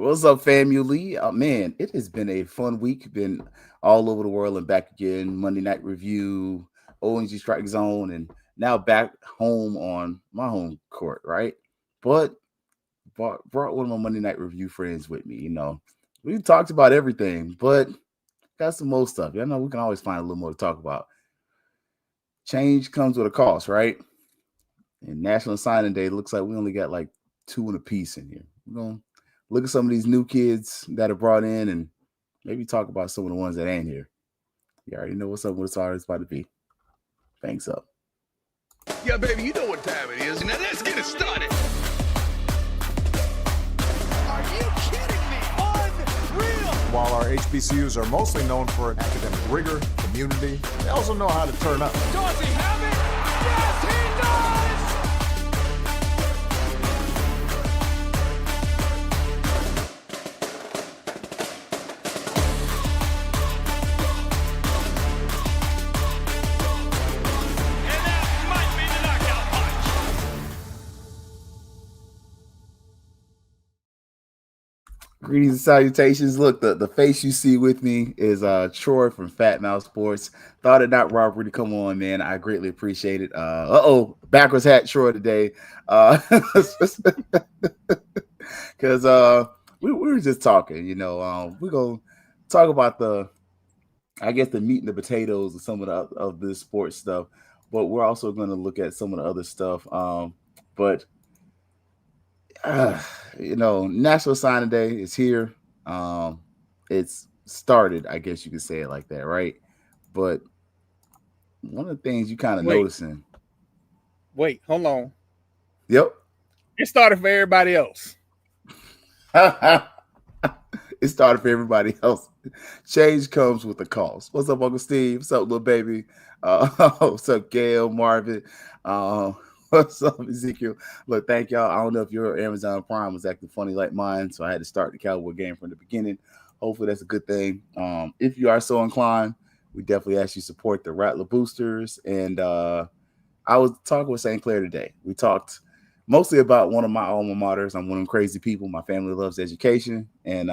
What's up, family? Man, it has been a fun week. Been all over the world and back again. Monday Night Review, ONG Strike Zone, and now back home on my home court, right? But brought one of my Monday Night Review friends with me. We talked about everything, but got some more stuff. You know, we can always find a little more to talk about. Change comes with a cost, right? And National Signing Day looks like we only got like two and a piece in here. We're gonna look at some of these new kids that are brought in and maybe talk about some of the ones that ain't here. You already know what's up with it's about to be. Thanks up. Yeah, baby, you know what time it is. Now let's get it started. Are you kidding me? Unreal! While our HBCUs are mostly known for academic rigor, community, they also know how to turn up. Does he have it? Yes, he does! And that might be the knockout punch. Greetings and salutations. Look, the face you see with me is Troy from Fat Mouse Sports. Thought it not robbery to come on, man. I greatly appreciate it. Backwards hat Troy today. Because we were just talking, we're gonna talk about the meat and the potatoes of some of this sports stuff, but we're also going to look at some of the other stuff. But uh, National Signing Day is here. It's started, I guess you could say it like that, right? But one of the things you kind of Wait. noticing. Wait, hold on. Yep. It started for everybody else. It started for everybody else. Change comes with a cost. What's up, Uncle Steve? What's up, little baby? What's up, Gail, Marvin? What's up, Ezekiel? Look, thank y'all. I don't know if your Amazon Prime was acting funny like mine, so I had to start the Cowboy game from the beginning. Hopefully, that's a good thing. If you are so inclined, we definitely ask you support the Rattler Boosters. And I was talking with St. Clair today. We talked mostly about one of my alma maters. I'm one of them crazy people. My family loves education, and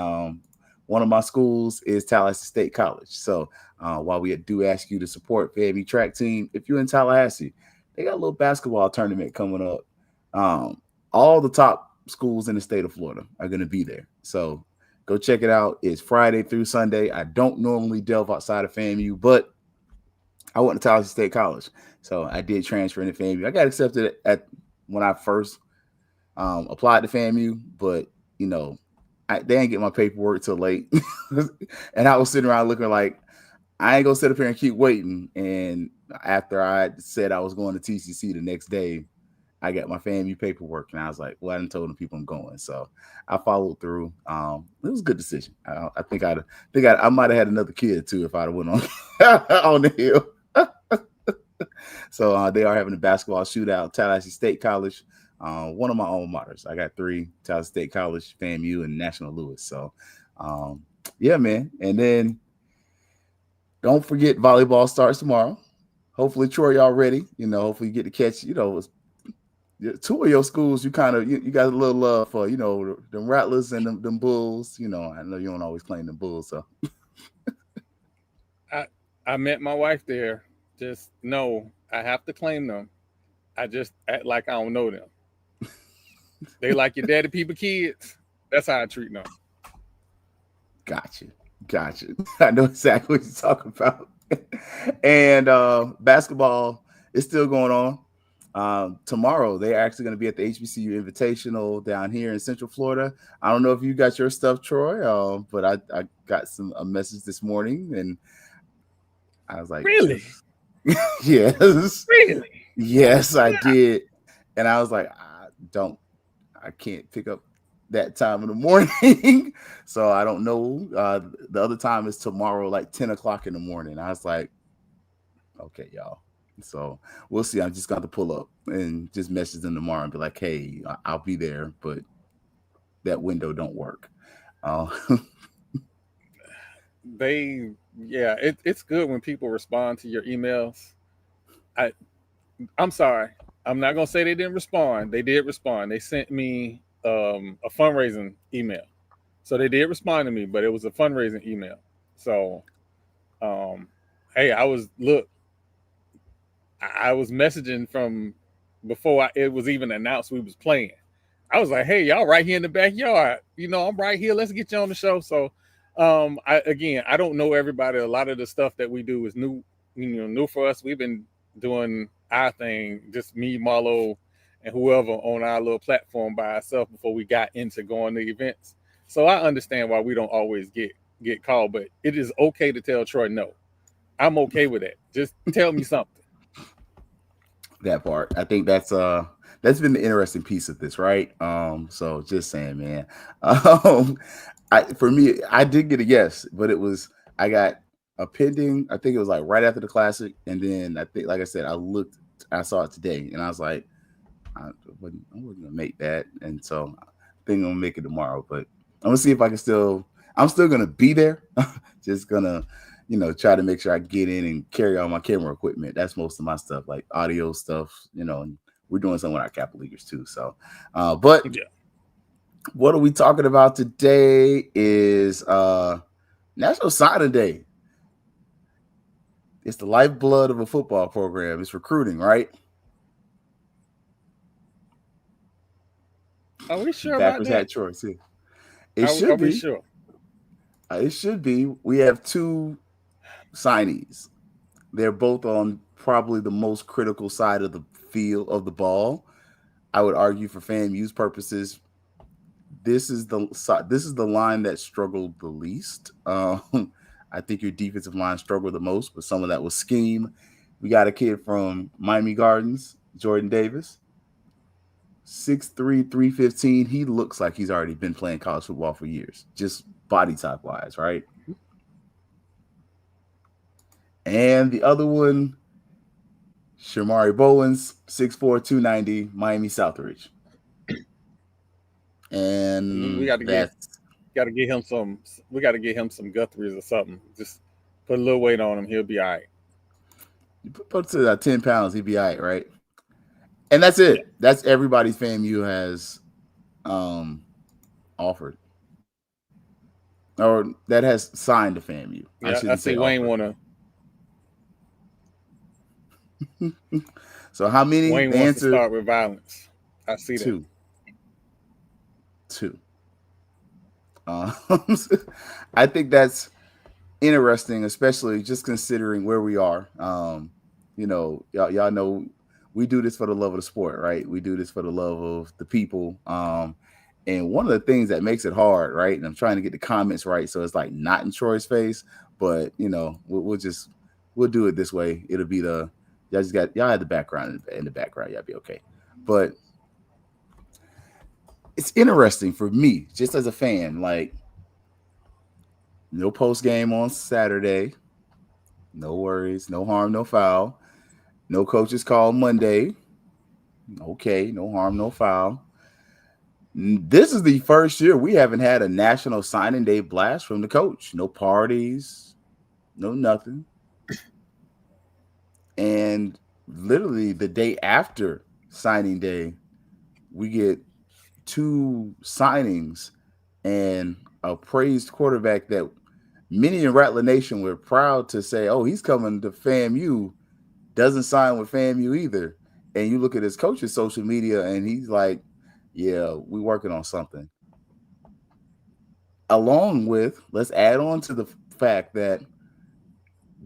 one of my schools is Tallahassee State College. So while we do ask you to support FAMU track team, if you're in Tallahassee, they got a little basketball tournament coming up. All the top schools in the state of Florida are going to be there. So go check it out. It's Friday through Sunday. I don't normally delve outside of FAMU, but I went to Tallahassee State College. So I did transfer into FAMU. I got accepted when I first applied to FAMU, but they didn't get my paperwork till late. And I was sitting around looking like I ain't gonna sit up here and keep waiting. And after I said I was going to TCC the next day, I got my FAMU paperwork, and I was like, well, I didn't tell the people I'm going, so I followed through. It was a good decision. I think I might have had another kid too if I'd have went on on the hill. So they are having a basketball shootout. Tallahassee State College, one of my alma maters. I got three: Tallahassee State College, FAMU, and National Louis. So, yeah, man. And then don't forget volleyball starts tomorrow. Hopefully, Troy, y'all ready. Hopefully you get to catch. Two of your schools, you kind of you got a little love for. Them Rattlers and them Bulls. I know you don't always claim them Bulls, so. I met my wife there. Just know I have to claim them. I just act like I don't know them. They like your daddy people kids. That's how I treat them. Gotcha. I know exactly what you're talking about. And basketball is still going on. Tomorrow, they're actually going to be at the HBCU Invitational down here in Central Florida. I don't know if you got your stuff, Troy, but I got a message this morning, and I was like, Really? Yes. Really? Yes, I did. And I was like, I can't pick up that time in the morning. So I don't know. The other time is tomorrow, like 10 o'clock in the morning. I was like, okay, y'all. So we'll see. I'm just going to pull up and just message them tomorrow and be like, hey, I'll be there, but that window don't work. It's good when people respond to your emails. I'm sorry. I'm not gonna say they didn't respond. They did respond. They sent me a fundraising email. So they did respond to me, but it was a fundraising email. So, hey, I was messaging from before it was even announced we was playing. I was like, hey, y'all right here in the backyard. I'm right here. Let's get you on the show. So, I don't know everybody. A lot of the stuff that we do is new, new for us. We've been doing our thing, just me, Marlo, and whoever on our little platform by ourselves before we got into going to events. So I understand why we don't always get called, but it is okay to tell Troy no. I'm okay with that. Just tell me something. That part. I think that's been the interesting piece of this, right? So just saying, man. For me, I did get a yes, but I got a pending. I think it was like right after the Classic, and then I think, like I said, I saw it today, and I was like, I wasn't gonna make that, and so I think I'm gonna make it tomorrow. But I'm gonna see if I can I'm still gonna be there. Just gonna, try to make sure I get in and carry all my camera equipment. That's most of my stuff, like audio stuff, and we're doing some with our Capital Leaguers too. So, but Yeah. What are we talking about today is National Signing Day. It's the lifeblood of a football program. It's recruiting, right? Are we sure Backwards about that? hat choice. Yeah. It should Are be. we sure? It should be. We have two signees. They're both on probably the most critical side of the field of the ball. I would argue for FAMU's purposes, this is the line that struggled the least. I think your defensive line struggled the most, but some of that was scheme. We got a kid from Miami Gardens, Jordan Davis, 6'3", 315. He looks like he's already been playing college football for years, just body type wise, right? And the other one, Shamari Bowens, 6'4", 290, Miami Southridge. And we got to get him some. We got to get him some Guthries or something. Just put a little weight on him. He'll be all right. You put to 10 pounds, he'll be all right, right? And that's it. Yeah. That's everybody's FAMU has offered, or that has signed to FAMU. Yeah, I see Wayne want to. So how many? Wayne wants to start with violence. I see that. Two. I think that's interesting, especially just considering where we are. Y'all know we do this for the love of the sport, right? We do this for the love of the people. And one of the things that makes it hard, right? And I'm trying to get the comments right, so it's like not in Troy's face, but we'll do it this way. It'll be y'all had the background in the background, y'all be okay. But it's interesting for me, just as a fan, like no post game on Saturday, no worries, no harm, no foul, no coaches call Monday. Okay, no harm, no foul. This is the first year we haven't had a National Signing Day blast from the coach. No parties, no nothing. And literally the day after signing day, we get two signings and a praised quarterback that many in Rattler Nation were proud to say, oh, he's coming to FAMU, doesn't sign with FAMU either. And you look at his coach's social media and he's like, yeah, we're working on something. Along with, let's add on to the fact that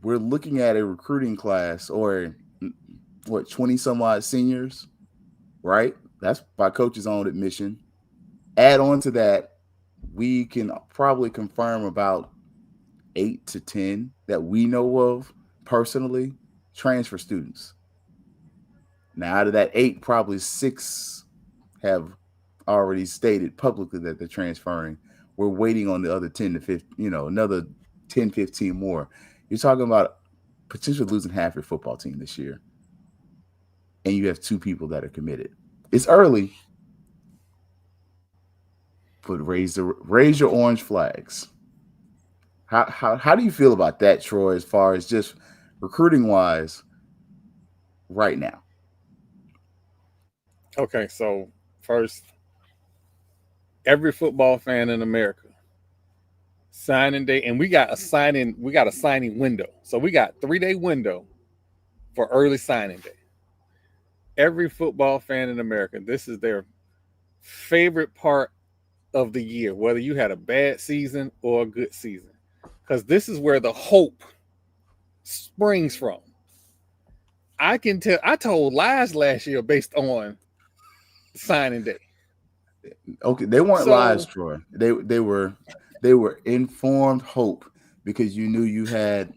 we're looking at a recruiting class, or 20 some odd seniors, right? That's by coach's own admission. Add on to that, we can probably confirm about 8 to 10 that we know of personally transfer students. Now, out of that 8, probably 6 have already stated publicly that they're transferring. We're waiting on the other 10 to 15, another 10, 15 more. You're talking about potentially losing half your football team this year. And you have 2 people that are committed. It's early, but raise your orange flags. How do you feel about that, Troy, as far as just recruiting wise right now? Okay, so first, every football fan in America signing day, and we got a signing window. So we got 3-day window for early signing day. Every football fan in America, this is their favorite part of the year, whether you had a bad season or a good season, because this is where the hope springs from. I can tell. I told lies last year based on signing day. Okay, they weren't So- lies, Troy. They were informed hope, because you knew you had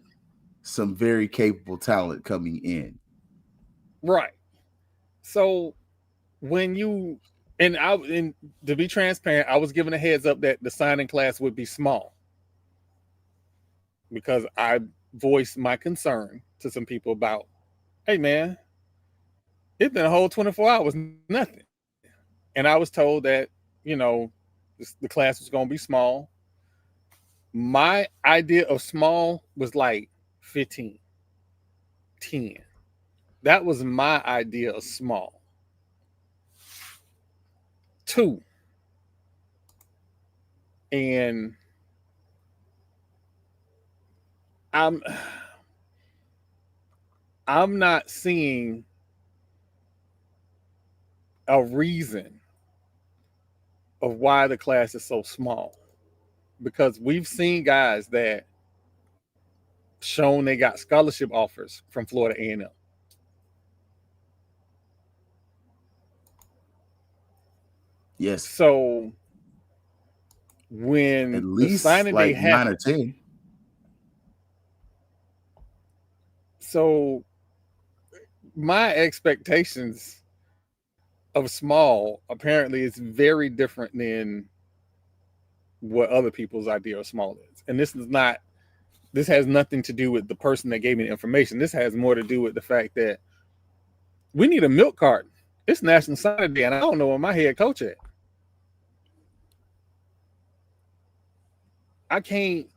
some very capable talent coming in. Right. So when you and to be transparent, I was given a heads up that the signing class would be small, because I voiced my concern to some people about, hey man, it's been a whole 24 hours, nothing. And I was told that, the class was going to be small. My idea of small was like 15, 10. That was my idea of small. 2. And I'm not seeing a reason of why the class is so small, because we've seen guys that shown they got scholarship offers from Florida A&M. Yes, So when at the least signing day like 9 or happened, 10. so my expectations of small apparently is very different than what other people's idea of small is. And this has nothing to do with the person that gave me the information. This has more to do with the fact that we need a milk carton. It's National Signing Day, and I don't know where my head coach at. I can't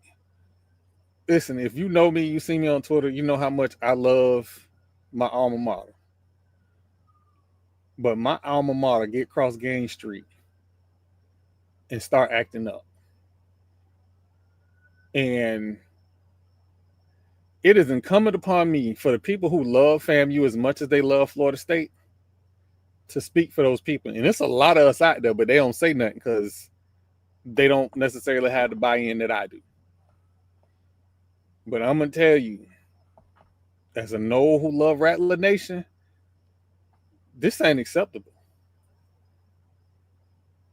listen. If you know me, you see me on Twitter, you know how much I love my alma mater. But my alma mater get cross Gain Street and start acting up. And it is incumbent upon me, for the people who love FAMU as much as they love Florida State, to speak for those people. And it's a lot of us out there, but they don't say nothing because they don't necessarily have the buy-in that I do. But I'm going to tell you, as a Noel who love Rattler Nation, this ain't acceptable.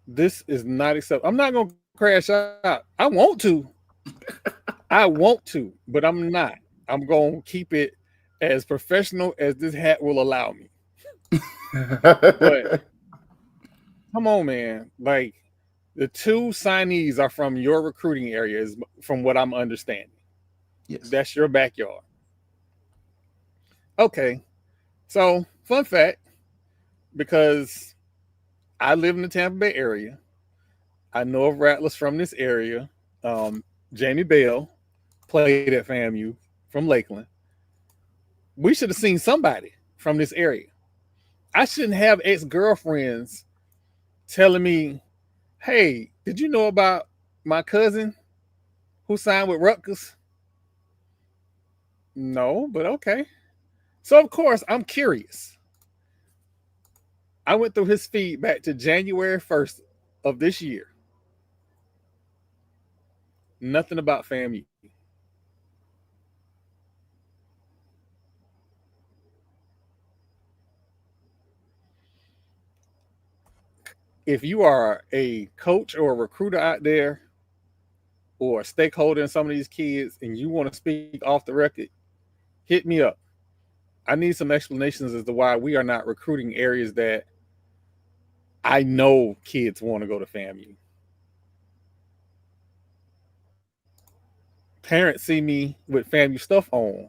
This is not acceptable. I'm not going to crash out. I want to, but I'm not. I'm going to keep it as professional as this hat will allow me. But come on, man. Like, the 2 signees are from your recruiting areas, from what I'm understanding. Yes. That's your backyard. Okay. So, fun fact, because I live in the Tampa Bay area, I know of Rattlers from this area. Jamie Bell played at FAMU from Lakeland. We should have seen somebody from this area. I shouldn't have ex-girlfriends telling me, hey, did you know about my cousin who signed with Rutgers? No, but okay. So, of course, I'm curious. I went through his feed back to January 1st of this year. Nothing about FAMU. If you are a coach or a recruiter out there, or a stakeholder in some of these kids, and you want to speak off the record, hit me up. I need some explanations as to why we are not recruiting areas that I know kids want to go to FAMU. Parents see me with FAMU stuff on.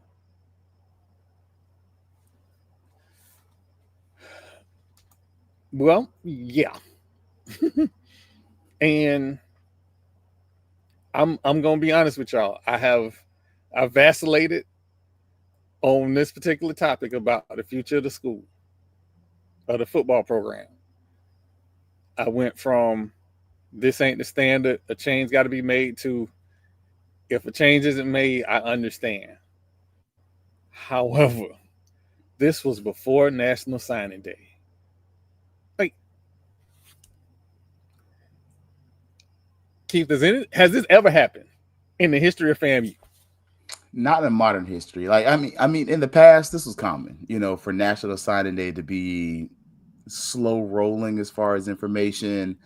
Well, yeah. And I'm gonna be honest with y'all. I vacillated on this particular topic about the future of the school, of the football program. I went from this ain't the standard, a change got to be made, to If a change isn't made, I understand. However, this was before National Signing Day. Like, Keith, has this ever happened in the history of FAMU? Not in modern history. Like, I mean, in the past, this was common, for National Signing Day to be slow rolling as far as information.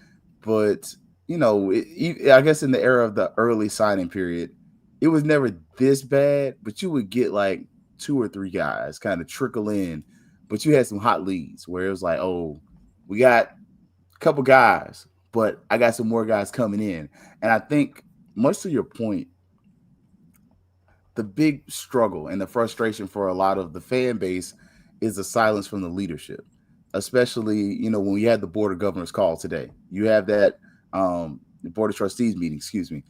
But, I guess in the era of the early signing period, it was never this bad, but you would get like 2 or 3 guys kind of trickle in, but you had some hot leads where it was like, oh, we got a couple guys, but I got some more guys coming in. And I think, much to your point, the big struggle and the frustration for a lot of the fan base is the silence from the leadership, especially, when we had the Board of Governors call today. You have that the Board of Trustees meeting, excuse me.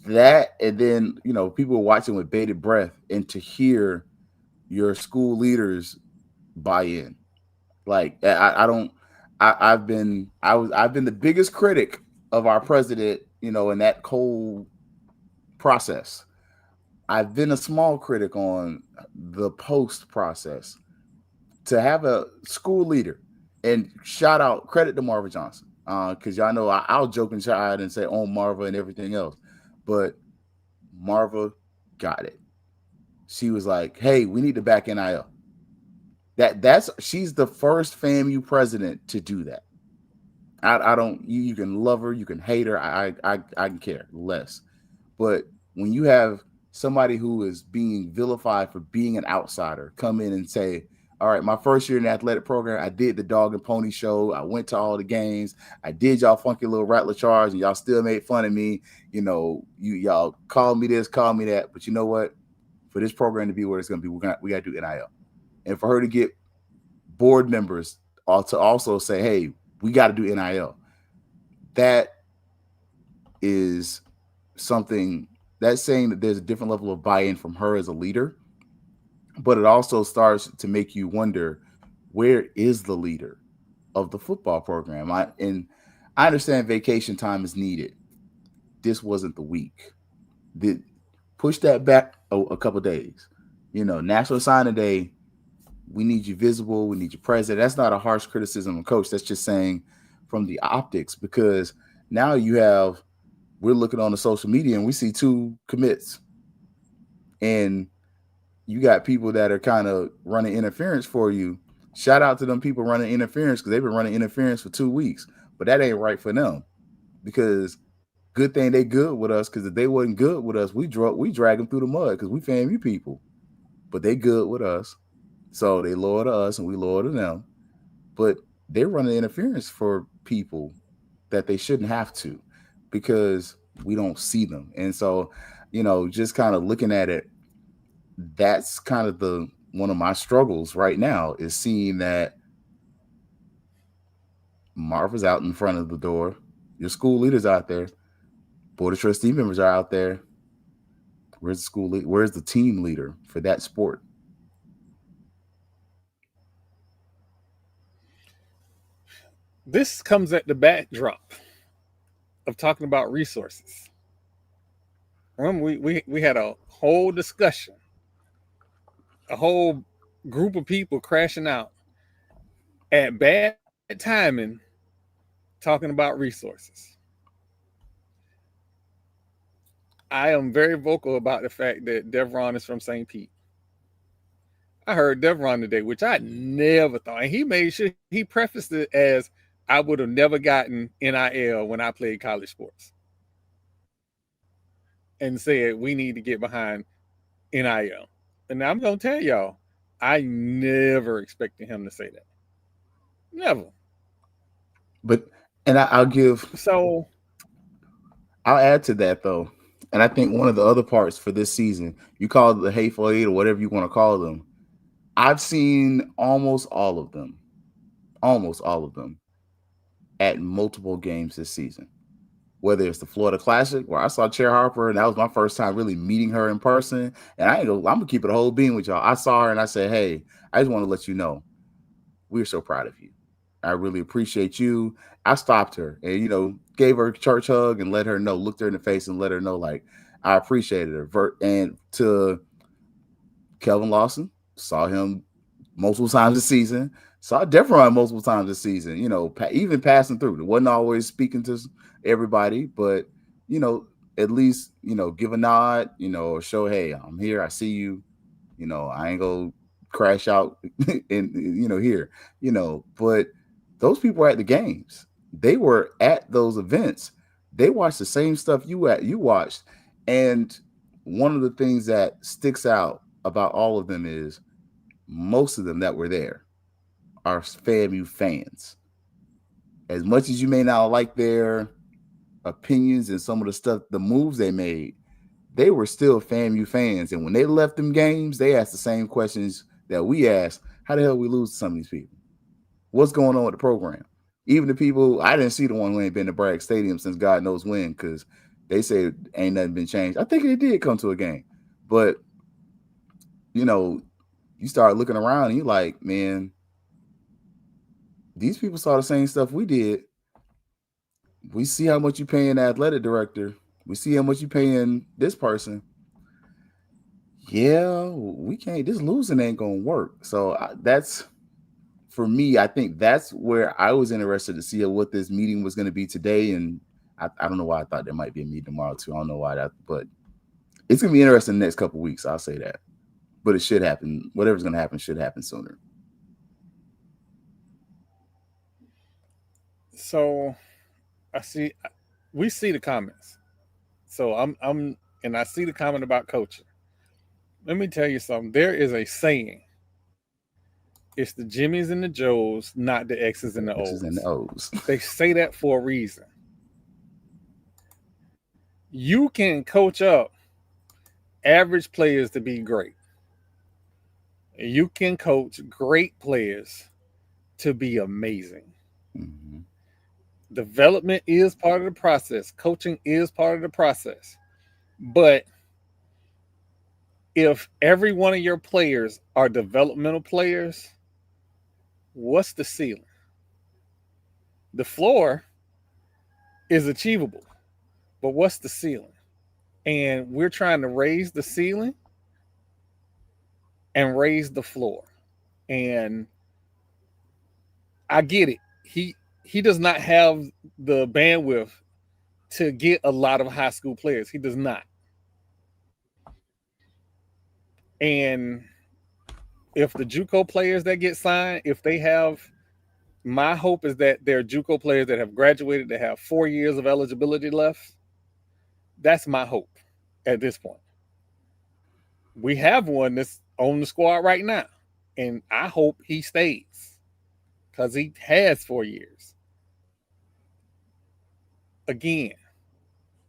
That, and then, people were watching with bated breath, and to hear your school leaders buy in. Like, I've been the biggest critic of our president, in that whole process. I've been a small critic on the post process. To have a school leader, and credit to Marva Johnson, because y'all know I'll joke and chide and say on Marva and everything else, but Marva got it. She was like, "Hey, we need to back NIL." She's the first FAMU president to do that. I don't. You can love her, you can hate her. I can care less. But when you have somebody who is being vilified for being an outsider come in and say, all right, my first year in the athletic program, I did the dog and pony show. I went to all the games. I did y'all funky little rattler charge, and y'all still made fun of me. Y'all called me this, called me that. But you know what? For this program to be where it's going to be, we got to do NIL. And for her to get board members to also say, hey, we got to do NIL. That is something that's saying that there's a different level of buy-in from her as a leader. But it also starts to make you wonder, where is the leader of the football program? I understand vacation time is needed. This wasn't the week. Push that back a couple of days. National Signing Day, we need you visible. We need you present. That's not a harsh criticism of coach. That's just saying from the optics, because now we're looking on the social media and we see 2 commits. And you got people that are kind of running interference for you. Shout out to them people running interference, because they've been running interference for 2 weeks. But that ain't right for them, because good thing they good with us, because if they wasn't good with us, we drag them through the mud, because we FAMU people. But they good with us, so they loyal to us and we loyal to them. But they're running interference for people that they shouldn't have to, because we don't see them. And so, just kind of looking at it, that's kind of one of my struggles right now, is seeing that Marva's out in front of the door, your school leaders out there, Board of Trustee members are out there. Where's the school leader? Where's the team leader for that sport? This comes at the backdrop of talking about resources. Remember, we had a whole discussion, a whole group of people crashing out at bad timing, talking about resources. I am very vocal about the fact that Devron is from St. Pete. I heard Devron today, which I never thought. And he made sure he prefaced it as, I would have never gotten NIL when I played college sports. And said, we need to get behind NIL. And I'm going to tell y'all, I never expected him to say that. Never. But, and I'll add to that, though. And I think one of the other parts for this season, you call it the Hateful Eight or whatever you want to call them, I've seen almost all of them at multiple games this season. Whether it's the Florida Classic, where I saw Chair Harper, and that was my first time really meeting her in person. And I'm gonna keep it a whole bean with y'all. I saw her and I said, hey, I just want to let you know, we're so proud of you. I really appreciate you. I stopped her and, gave her a church hug and let her know, looked her in the face and let her know, like, I appreciated it. And to Kelvin Lawson, saw him multiple times this season. Saw Deveron multiple times this season. You know, even passing through. It wasn't always speaking to everybody, but you know, at least give a nod. Or show, hey, I'm here. I see you. I ain't gonna crash out and here. But those people were at the games. They were at those events. They watched the same stuff you watched. And one of the things that sticks out about all of them is most of them that were there are FAMU fans. As much as you may not like their opinions and some of the stuff, the moves they made, they were still FAMU fans. And when they left them games, they asked the same questions that we asked. How the hell we lose to some of these people? What's going on with the program? Even the people, I didn't see the one who ain't been to Bragg Stadium since God knows when, because they say ain't nothing been changed. I think they did come to a game. But, you start looking around and you're like, man, these people saw the same stuff we did. We see how much you're paying the athletic director. We see how much you're paying this person. Yeah, we can't. This losing ain't going to work. So that's, for me, I think that's where I was interested to see what this meeting was going to be today. And I don't know why I thought there might be a meeting tomorrow too. I don't know why but it's going to be interesting the next couple of weeks. I'll say that. But it should happen. Whatever's going to happen should happen sooner. So we see the comments. So and I see the comment about coaching. Let me tell you something. There is a saying. It's the Jimmies and the Joes, not the X's and the O's. They say that for a reason. You can coach up average players to be great. You can coach great players to be amazing. Mm-hmm. Development is part of the process. Coaching is part of the process. But if every one of your players are developmental players, what's the ceiling? The floor is achievable, but what's the ceiling? And we're trying to raise the ceiling and raise the floor. And I get it. He does not have the bandwidth to get a lot of high school players. He does not. And if the JUCO players that get signed, if they have, my hope is that they're JUCO players that have graduated, that have 4 years of eligibility left. That's my hope at this point. We have one that's on the squad right now, and I hope he stays because he has 4 years. Again,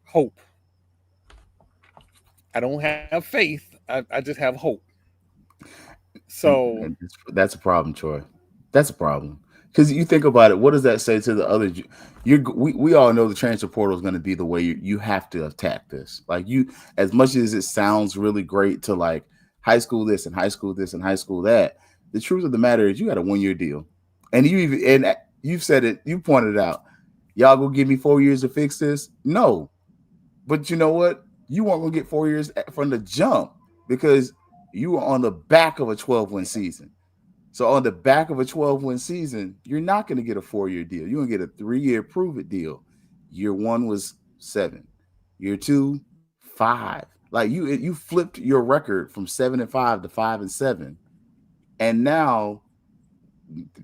hope. I don't have faith. I just have hope. So that's a problem, Troy. That's a problem. Because you think about it, what does that say to the other? We all know the transfer portal is going to be the way you have to attack this. Like as much as it sounds really great to like high school this and high school this and high school that, the truth of the matter is you got a 1 year deal, and you've said it. You pointed it out. Y'all gonna give me 4 years to fix this? No, but you know what? You weren't gonna get 4 years from the jump because you were on the back of a 12-win season. So on the back of a 12-win season, you're not going to get a 4-year deal. You're going to get a 3-year prove-it deal. Year 1 was 7. Year 2, 5. Like you flipped your record from 7-5 to 5-7. And now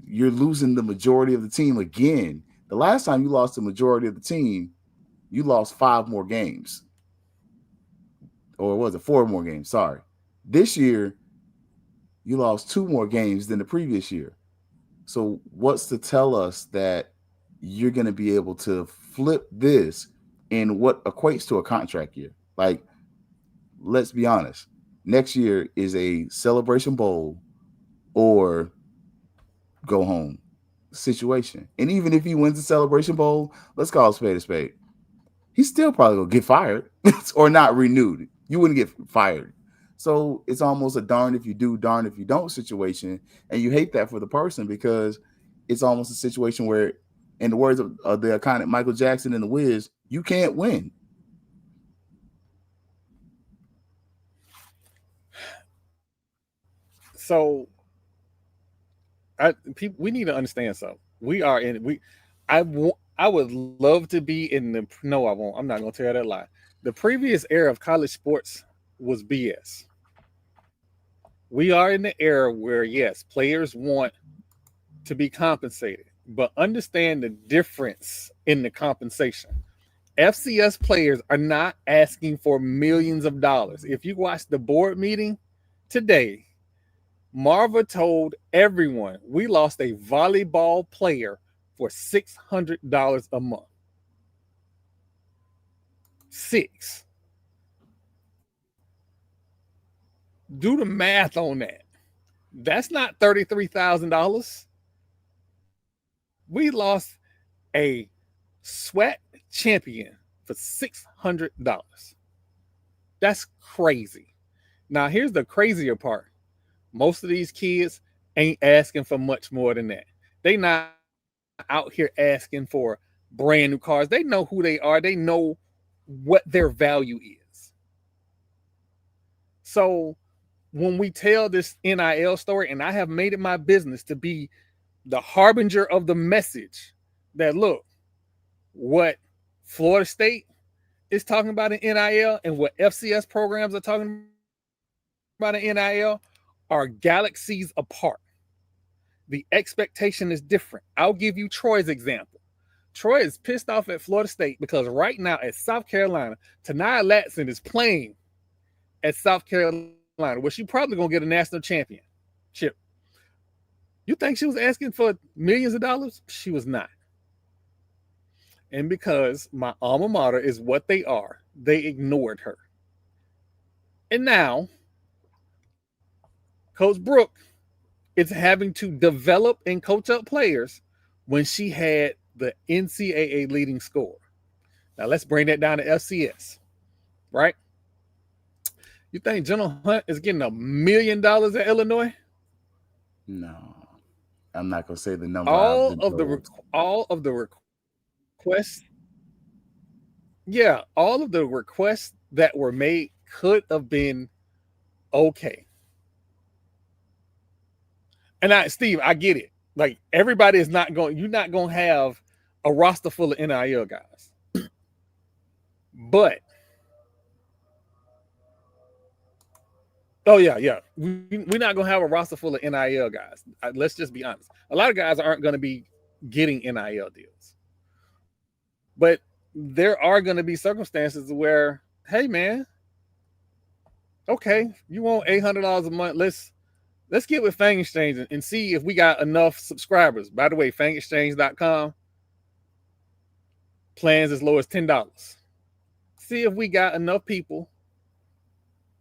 you're losing the majority of the team again. The last time you lost the majority of the team, you lost 5 more games. Or was it 4 more games? Sorry. This year, you lost 2 more games than the previous year. So what's to tell us that you're going to be able to flip this in what equates to a contract year? Like, let's be honest. Next year is a Celebration Bowl or go home situation. And even if he wins the Celebration Bowl, let's call a spade a spade. He's still probably going to get fired or not renewed. You wouldn't get fired. So it's almost a darn if you do, darn if you don't situation. And you hate that for the person because it's almost a situation where, in the words of the iconic Michael Jackson and the Wiz, you can't win. So we need to understand something. I would love to be in the. No, I won't. I'm not going to tell that lie. The previous era of college sports was BS. We are in the era where, yes, players want to be compensated, but understand the difference in the compensation. FCS players are not asking for millions of dollars. If you watch the board meeting today, Marva told everyone we lost a volleyball player for $600 a month. 6. Do the math on that. That's not $33,000. We lost a SWAC champion for $600. That's crazy. Now, here's the crazier part. Most of these kids ain't asking for much more than that. They not out here asking for brand new cars. They know who they are. They know what their value is. So when we tell this NIL story, and I have made it my business to be the harbinger of the message that, look, what Florida State is talking about in NIL and what FCS programs are talking about in NIL are galaxies apart. The expectation is different. I'll give you Troy's example. Troy is pissed off at Florida State because right now at South Carolina, Tanaya Latson is playing at South Carolina, where she's probably going to get a national championship. You think she was asking for millions of dollars? She was not. And because my alma mater is what they are, they ignored her. And now, Coach Brooke is having to develop and coach up players when she had the NCAA leading scorer. Now, let's bring that down to FCS, right? You think General Hunt is getting $1 million at Illinois? No, I'm not gonna say the number. All of the requests, yeah, all of the requests that were made could have been okay. And Steve, I get it. Like everybody is not going. You're not going to have a roster full of NIL guys, but. Oh, yeah. We're not going to have a roster full of NIL guys. Let's just be honest. A lot of guys aren't going to be getting NIL deals. But there are going to be circumstances where, hey, man, okay, you want $800 a month. Let's get with Fang Exchange and see if we got enough subscribers. By the way, fangexchange.com, plans as low as $10. See if we got enough people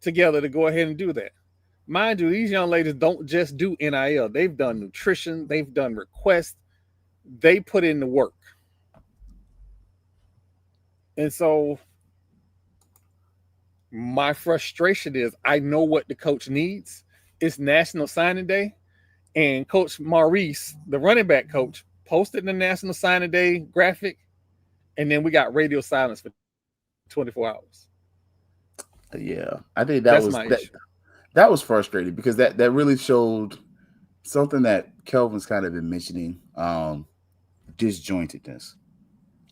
together to go ahead and do that. Mind you, these young ladies don't just do NIL. They've done nutrition. They've done requests. They put in the work. And so my frustration is I know what the coach needs. It's National Signing Day. And Coach Maurice, the running back coach, posted the National Signing Day graphic. And then we got radio silence for 24 hours. Yeah, I think that was frustrating because that really showed something that Kelvin's kind of been mentioning, disjointedness.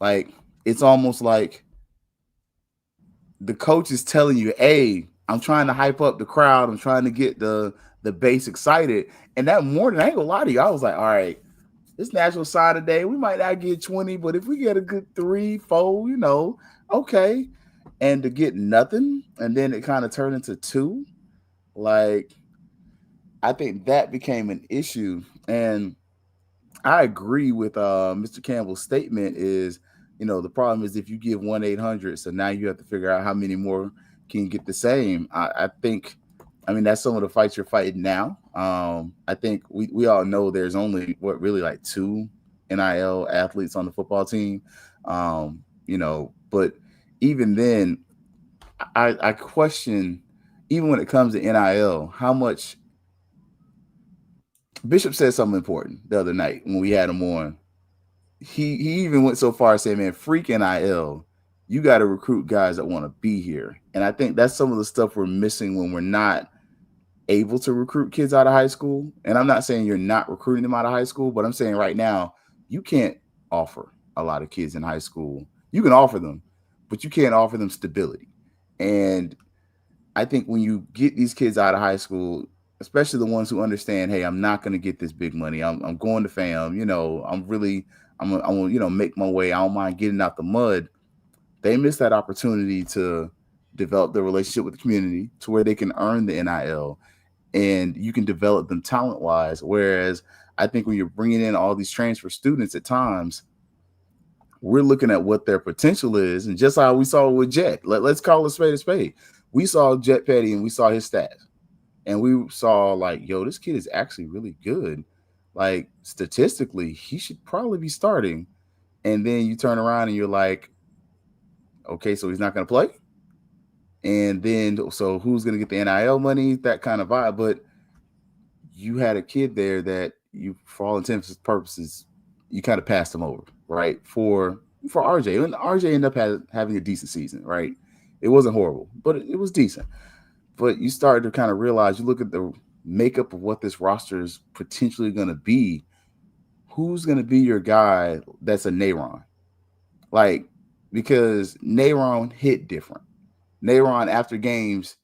Like it's almost like the coach is telling you, "Hey, I'm trying to hype up the crowd. I'm trying to get the base excited." And that morning, I ain't gonna lie to you, I was like, "All right, it's National Signing Day. We might not get 20, but if we get a good 3, 4, okay." And to get nothing, and then it kind of turned into 2, like I think that became an issue. And I agree with Mr. Campbell's statement is, the problem is if you give 1-800, so now you have to figure out how many more can get the same. I think, that's some of the fights you're fighting now. I think we all know there's only really like 2 NIL athletes on the football team, but even then, I question, even when it comes to NIL, how much Bishop said something important the other night when we had him on. He even went so far as saying, man, freak NIL, you got to recruit guys that want to be here. And I think that's some of the stuff we're missing when we're not able to recruit kids out of high school, and I'm not saying you're not recruiting them out of high school, but I'm saying right now you can't offer a lot of kids in high school. You can offer them, but you can't offer them stability. And I think when you get these kids out of high school, especially the ones who understand, hey, I'm not going to get this big money. I'm going to fam. You know, I'm going to, you know, make my way. I don't mind getting out the mud. They miss that opportunity to develop their relationship with the community to where they can earn the NIL and you can develop them talent wise. Whereas I think when you're bringing in all these transfer students at times, we're looking at what their potential is. And just how we saw with Jet, let's call a spade a spade. We saw Jet Petty and we saw his stats. And we saw like, yo, this kid is actually really good. Like statistically, he should probably be starting. And then you turn around and you're like, okay, so he's not going to play. And then, so who's going to get the NIL money? That kind of vibe. But you had a kid there that you, for all intents and purposes, you kind of passed him over, right? For RJ. And RJ ended up having a decent season, right? It wasn't horrible, but it was decent. But you started to kind of realize, you look at the makeup of what this roster is potentially going to be. Who's going to be your guy that's a Nayron? Like, because Nayron hit different. Nayron, after games,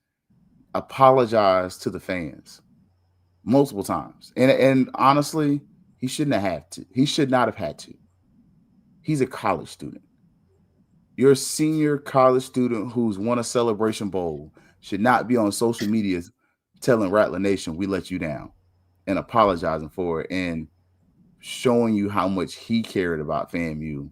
apologized to the fans multiple times. And honestly, he shouldn't have had to. He should not have had to. He's a college student. You're a senior college student who's won a Celebration Bowl should not be on social media telling Rattler Nation we let you down and apologizing for it and showing you how much he cared about FAMU.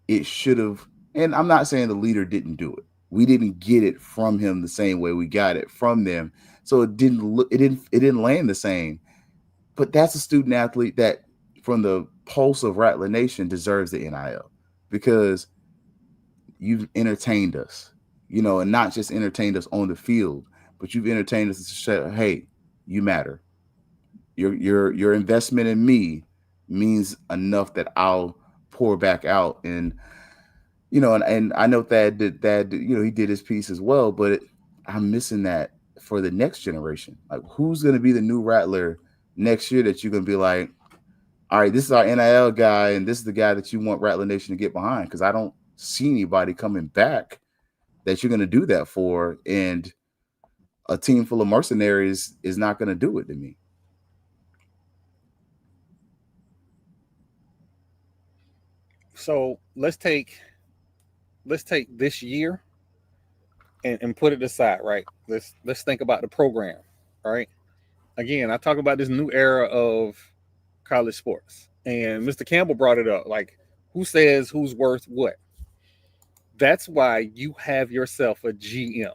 It should have, and I'm not saying the leader didn't do it. We didn't get it from him the same way we got it from them. So it didn't land the same. But that's a student athlete that from the pulse of Rattler Nation deserves the NIL because you've entertained us, you know, and not just entertained us on the field, but you've entertained us to say, hey, you matter. Your investment in me means enough that I'll pour back out. And, you know, and I know that you know, he did his piece as well, but I'm missing that for the next generation. Like, who's going to be the new Rattler next year that you're going to be like, all right, this is our NIL guy, and this is the guy that you want Rattler Nation to get behind? Because I don't see anybody coming back that you're going to do that for, and a team full of mercenaries is not going to do it to me. So let's take this year and put it aside, right? Let's think about the program, all right? Again, I talk about this new era of college sports, and Mr. Campbell brought it up, like, who says who's worth what? That's why you have yourself a GM.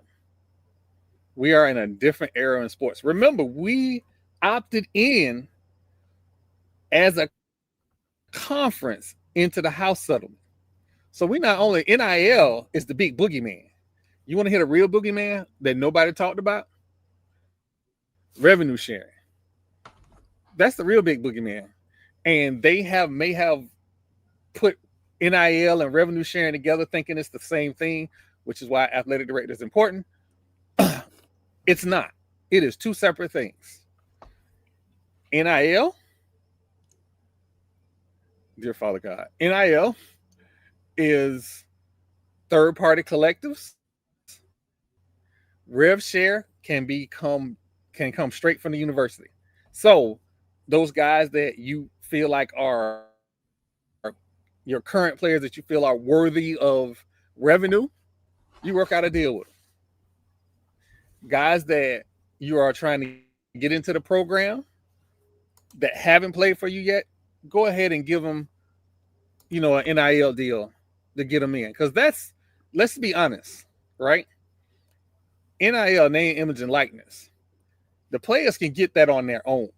We are in a different era in sports. Remember, we opted in as a conference into the house settlement. So we not only, NIL is the big boogeyman. You want to hit a real boogeyman that nobody talked about? Revenue sharing. That's the real big boogeyman. And they may have put NIL and revenue sharing together thinking it's the same thing, which is why athletic director is important. It's not. It is two separate things. NIL, dear Father God, NIL is third-party collectives. Rev share can come straight from the university. So those guys that you feel like are your current players that you feel are worthy of revenue, you work out a deal with them. Guys that you are trying to get into the program that haven't played for you yet, go ahead and give them, you know, an NIL deal to get them in. Because let's be honest, right? NIL, name, image, and likeness. The players can get that on their own.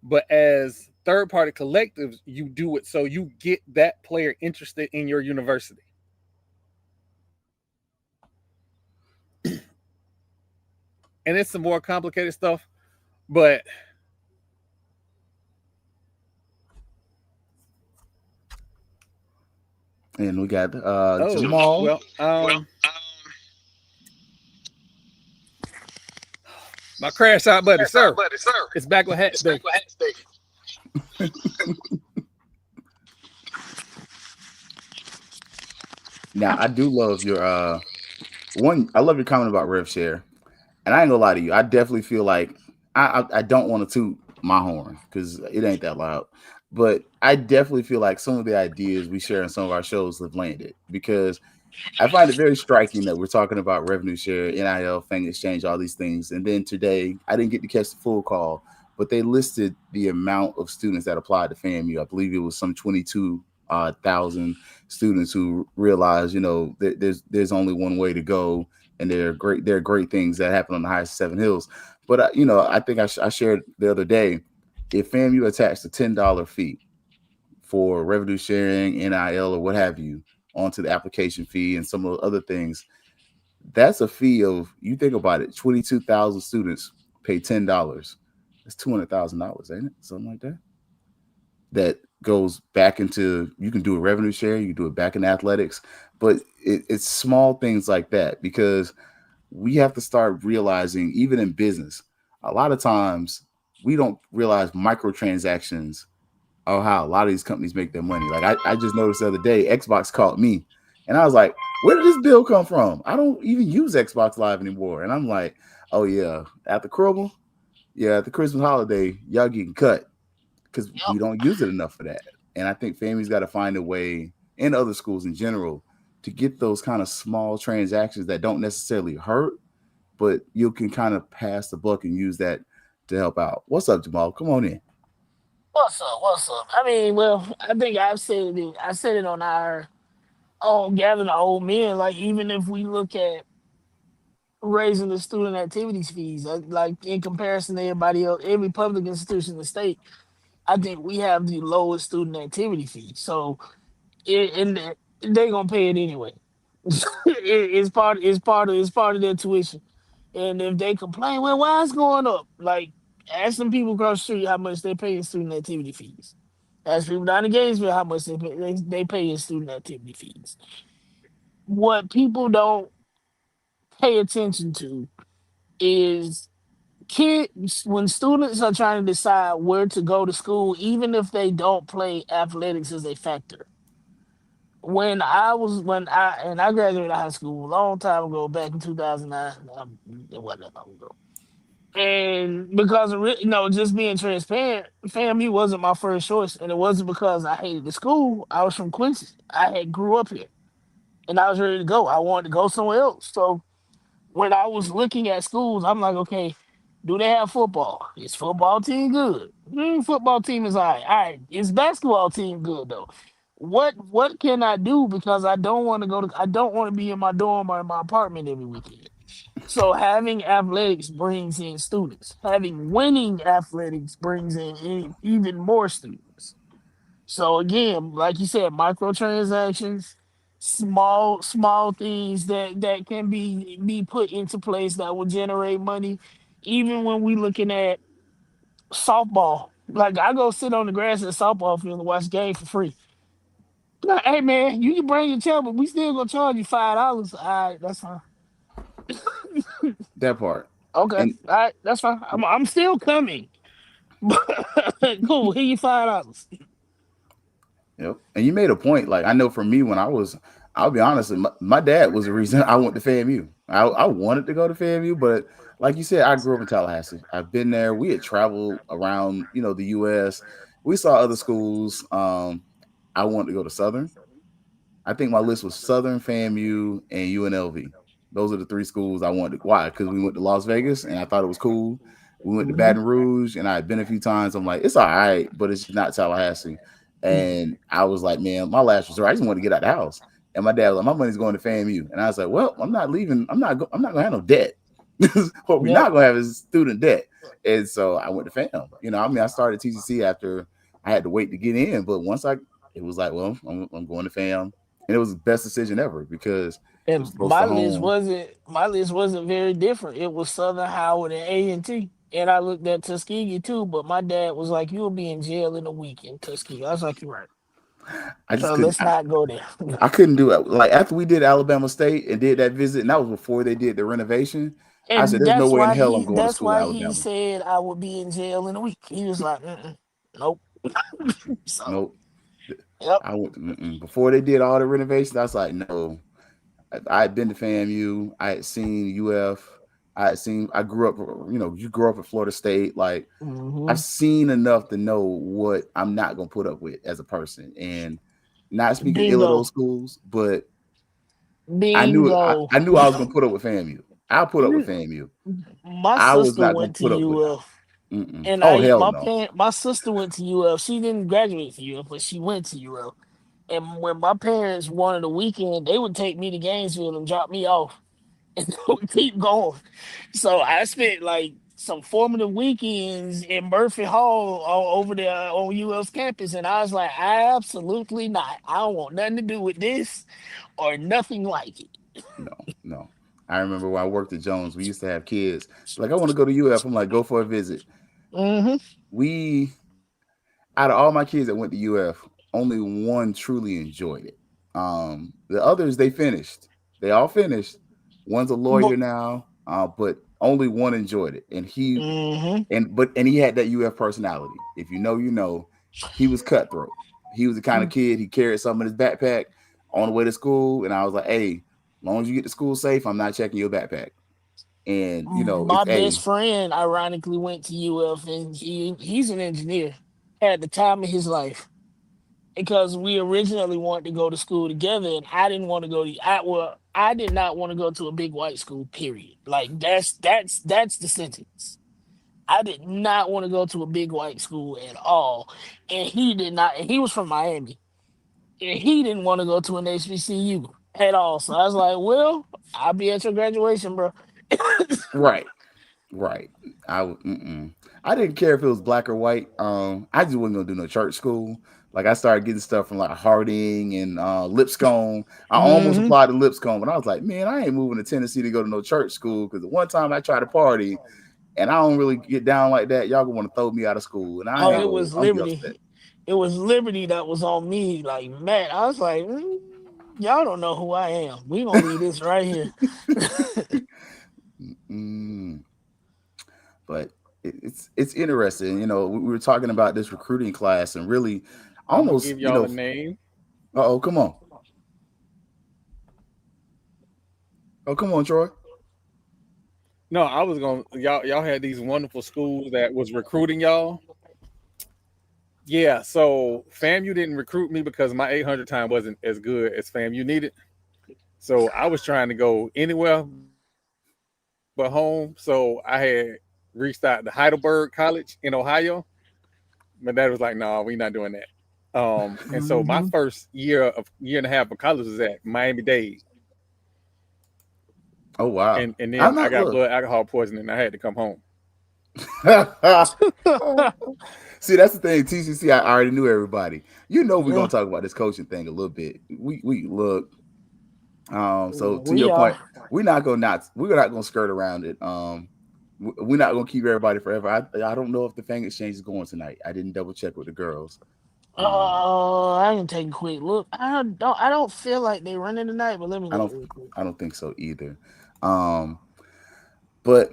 But as third-party collectives, you do it so you get that player interested in your university. And it's some more complicated stuff, but and we got Jamal. Well, My crash out buddy, sir. It's back with Hat Day. Now, I do love your I love your comment about rev share. And I ain't gonna lie to you, I definitely feel like I don't want to toot my horn because it ain't that loud. But I definitely feel like some of the ideas we share in some of our shows have landed, because I find it very striking that we're talking about revenue share, NIL, fan exchange, all these things. And then today, I didn't get to catch the full call, but they listed the amount of students that applied to FAMU. I believe it was some 22,000 students who realized, there's only one way to go, and there are great things that happen on the highest 7 hills. But I think I shared the other day, if FAMU attached a $10 fee for revenue sharing, NIL, or what have you, onto the application fee and some of the other things, that's a fee of, you think about it, 22,000 students pay $10. That's $200,000, ain't it? Something like that. That goes back into, you can do a revenue share, you can do it back in athletics, but it's small things like that, because we have to start realizing, even in business, a lot of times we don't realize microtransactions or how a lot of these companies make their money. Like I just noticed the other day, Xbox called me and I was like, where did this bill come from? I don't even use Xbox Live anymore. And I'm like, oh yeah, at the Christmas holiday, y'all getting cut because we don't use it enough for that. And I think FAMU's got to find a way, and other schools in general, to get those kind of small transactions that don't necessarily hurt, but you can kind of pass the buck and use that to help out. What's up, Jamal? Come on in. What's up? I mean, well, I think I've said it. I said it on our gathering of old men. Like, even if we look at raising the student activities fees, like in comparison to everybody else, every public institution in the state, I think we have the lowest student activity fee. So, they're gonna pay it anyway. It's part of their tuition. And if they complain, well, why it's going up? Like, ask some people across the street how much they pay in student activity fees. Ask people down in Gainesville how much they pay in student activity fees. What people don't pay attention to is kids, when students are trying to decide where to go to school, even if they don't play athletics as a factor. When I graduated high school a long time ago, back in 2009, it wasn't that long ago. And because of just being transparent, FAMU wasn't my first choice, and it wasn't because I hated the school. I was from Quincy. I had grew up here, and I was ready to go. I wanted to go somewhere else. So when I was looking at schools, I'm like, okay, do they have football? Is football team good? Football team is all right. All right, is basketball team good though? What can I do, because I don't want to be in my dorm or in my apartment every weekend. So having athletics brings in students. Having winning athletics brings in even more students. So again, like you said, microtransactions, small things that can be put into place that will generate money. Even when we looking at softball, like I go sit on the grass at the softball field and watch the game for free. Like, hey man, you can bring your chair, but we still gonna charge you $5. All right, that's fine. That part. Okay, And all right, that's fine. I'm still coming. Cool, here you $5. Yep. And you made a point. Like, I know for me, I'll be honest, my dad was the reason I went to FAMU. I wanted to go to FAMU, but like you said, I grew up in Tallahassee. I've been there. We had traveled around, the U.S. We saw other schools. I wanted to go to Southern. I think my list was Southern, FAMU, and UNLV. Those are the 3 schools I wanted. Why? Because we went to Las Vegas, and I thought it was cool. We went to Baton Rouge, and I had been a few times. I'm like, it's all right, but it's not Tallahassee. And I was like, man, my last resort, I just want to get out of the house. And my dad was like, my money's going to FAMU. And I was like, well, I'm not leaving. I'm not going to have no debt. What we're not going to have is student debt. And so I went to FAM. I started TCC after I had to wait to get in. But once it was like, well, I'm going to FAM. And it was the best decision ever, because my list wasn't very different. It was Southern, Howard, and A&T. And I looked at Tuskegee too, but my dad was like, you'll be in jail in a week in Tuskegee. I was like, you're right. Let's not go there. I couldn't do it. Like, after we did Alabama State and did that visit, and that was before they did the renovation, I said, And "There's no way in hell I'm going to that's school in why he Alabama." said I would be in jail in a week. He was like, nope. So, Nope. yep. I went before they did all the renovations. I was like, no. I had been to FAMU. I had seen UF. I grew up. You grew up at Florida State. Like I've Hmm. seen enough to know what I'm not gonna put up with as a person. And not speaking ill of Bingo. those schools, but I knew it. Bingo. I knew I was gonna put up with FAMU. I'll put up with FAMU. My I was sister not gonna went to put up with. UF, and Oh hell no. my sister went to UF. She didn't graduate from UF, but she went to UF. And when my parents wanted a weekend, they would take me to Gainesville and drop me off, and they would keep going. So I spent like some formative weekends in Murphy Hall over there on UF's campus, and I was like, absolutely not. I don't want nothing to do with this or nothing like it. No, no. I remember when I worked at Jones, we used to have kids like, I want to go to UF. I'm like, go for a visit. Hmm. We, out of all my kids that went to UF, only one truly enjoyed it. The others, they finished. They all finished. One's a But lawyer now, but only one enjoyed it. And hmm he had that UF personality. If you know, you know. He was cutthroat. He was the kind of kid, he carried something in his backpack on the way to school. And I was like, hey, as long as you get to school safe, I'm not checking your backpack. And my if best friend ironically went to UF, and he's an engineer. Had the time of his life because we originally wanted to go to school together, and I didn't want to go to I did not want to go to a big white school. Period. Like that's the sentence. I did not want to go to a big white school at all, and he did not. And he was from Miami, and he didn't want to go to an HBCU at all. So I was like, "Well, I'll be at your graduation, bro." right, right. I didn't care if it was black or white. I just wasn't gonna do no church school. Like I started getting stuff from like Harding and Lipscomb. I almost Hmm. applied to Lipscomb, but I was like, man, I ain't moving to Tennessee to go to no church school because the one time I tried to party and I don't really get down like that. Y'all gonna want to throw me out of school, and I Oh, ain't gonna. I'm gonna be upset. It was Liberty that was on me. Like, man, I was like, y'all don't know who I am. We gonna leave this right here. Mm, but it's interesting. We were talking about this recruiting class and really I'm gonna almost. give y'all a name. Oh, come on. Oh, come on, Troy. No, I was gonna y'all had these wonderful schools that was recruiting y'all. Yeah, so FAMU didn't recruit me because my 800 time wasn't as good as FAMU needed. So I was trying to go anywhere but home. So I had reached out to Heidelberg College in Ohio. My dad was like, "No, we're not doing that." And so my Hmm. first year and a half of college was at Miami Dade, Oh wow. and then I'm I not got look. blood alcohol poisoning, and I had to come home. See, that's the thing. TCC, I already knew everybody. We're Yeah, gonna talk about this coaching thing a little bit. We look. So to we your point, are. we're not gonna skirt around it. We're not gonna keep everybody forever. I don't know if the Fang Exchange is going tonight. I didn't double check with the girls. Um, I can take a quick look. I don't feel like they running tonight, but let me I look don't real quick. I don't think so either. Um, but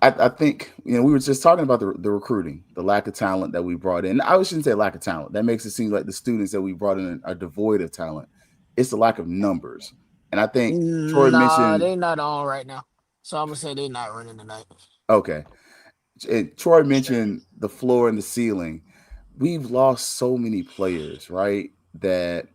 I think we were just talking about the recruiting, the lack of talent that we brought in. I shouldn't say lack of talent. That makes it seem like the students that we brought in are devoid of talent. It's the lack of numbers. And I think Troy Nah, mentioned they not on right now. So I'm gonna say they not running tonight. okay. And Troy mentioned the floor and the ceiling. We've lost so many players, right? That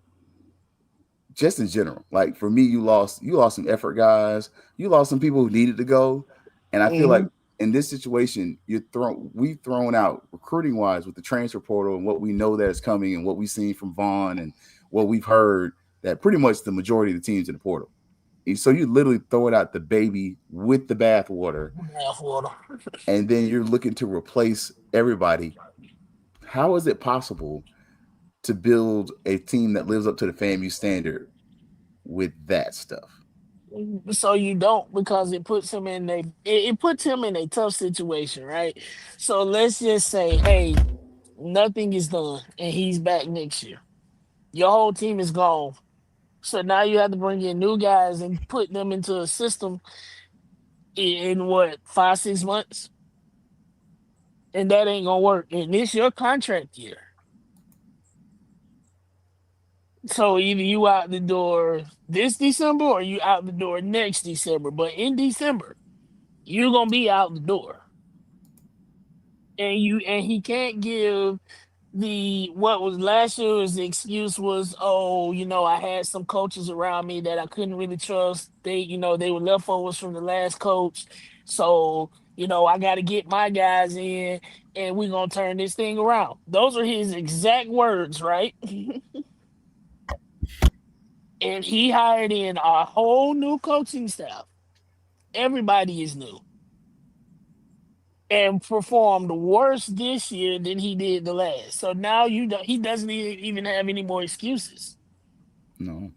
just in general, like for me, you lost some effort guys. You lost some people who needed to go, and I feel like Hmm. in this situation, we've thrown out recruiting wise with the transfer portal and what we know that is coming and what we've seen from Vaughn and what we've heard that pretty much the majority of the teams in the portal. And so you literally throw it out the baby with the bathwater, Half water. and then you're looking to replace everybody. How is it possible to build a team that lives up to the FAMU standard with that stuff? So you don't, because it puts him in a tough situation, right? So let's just say, hey, nothing is done and he's back next year. Your whole team is gone. So now you have to bring in new guys and put them into a system in what 5-6 months, and that ain't gonna work. And this your contract year, so either you out the door this December or you out the door next December. But in December, you're gonna be out the door, and he can't give what was last year's excuse was, oh, I had some coaches around me that I couldn't really trust. They were leftovers from the last coach. So, I got to get my guys in and we're going to turn this thing around. Those are his exact words, right? And he hired in a whole new coaching staff. Everybody is new. And performed worse this year than he did the last. So now he doesn't even have any more excuses. No.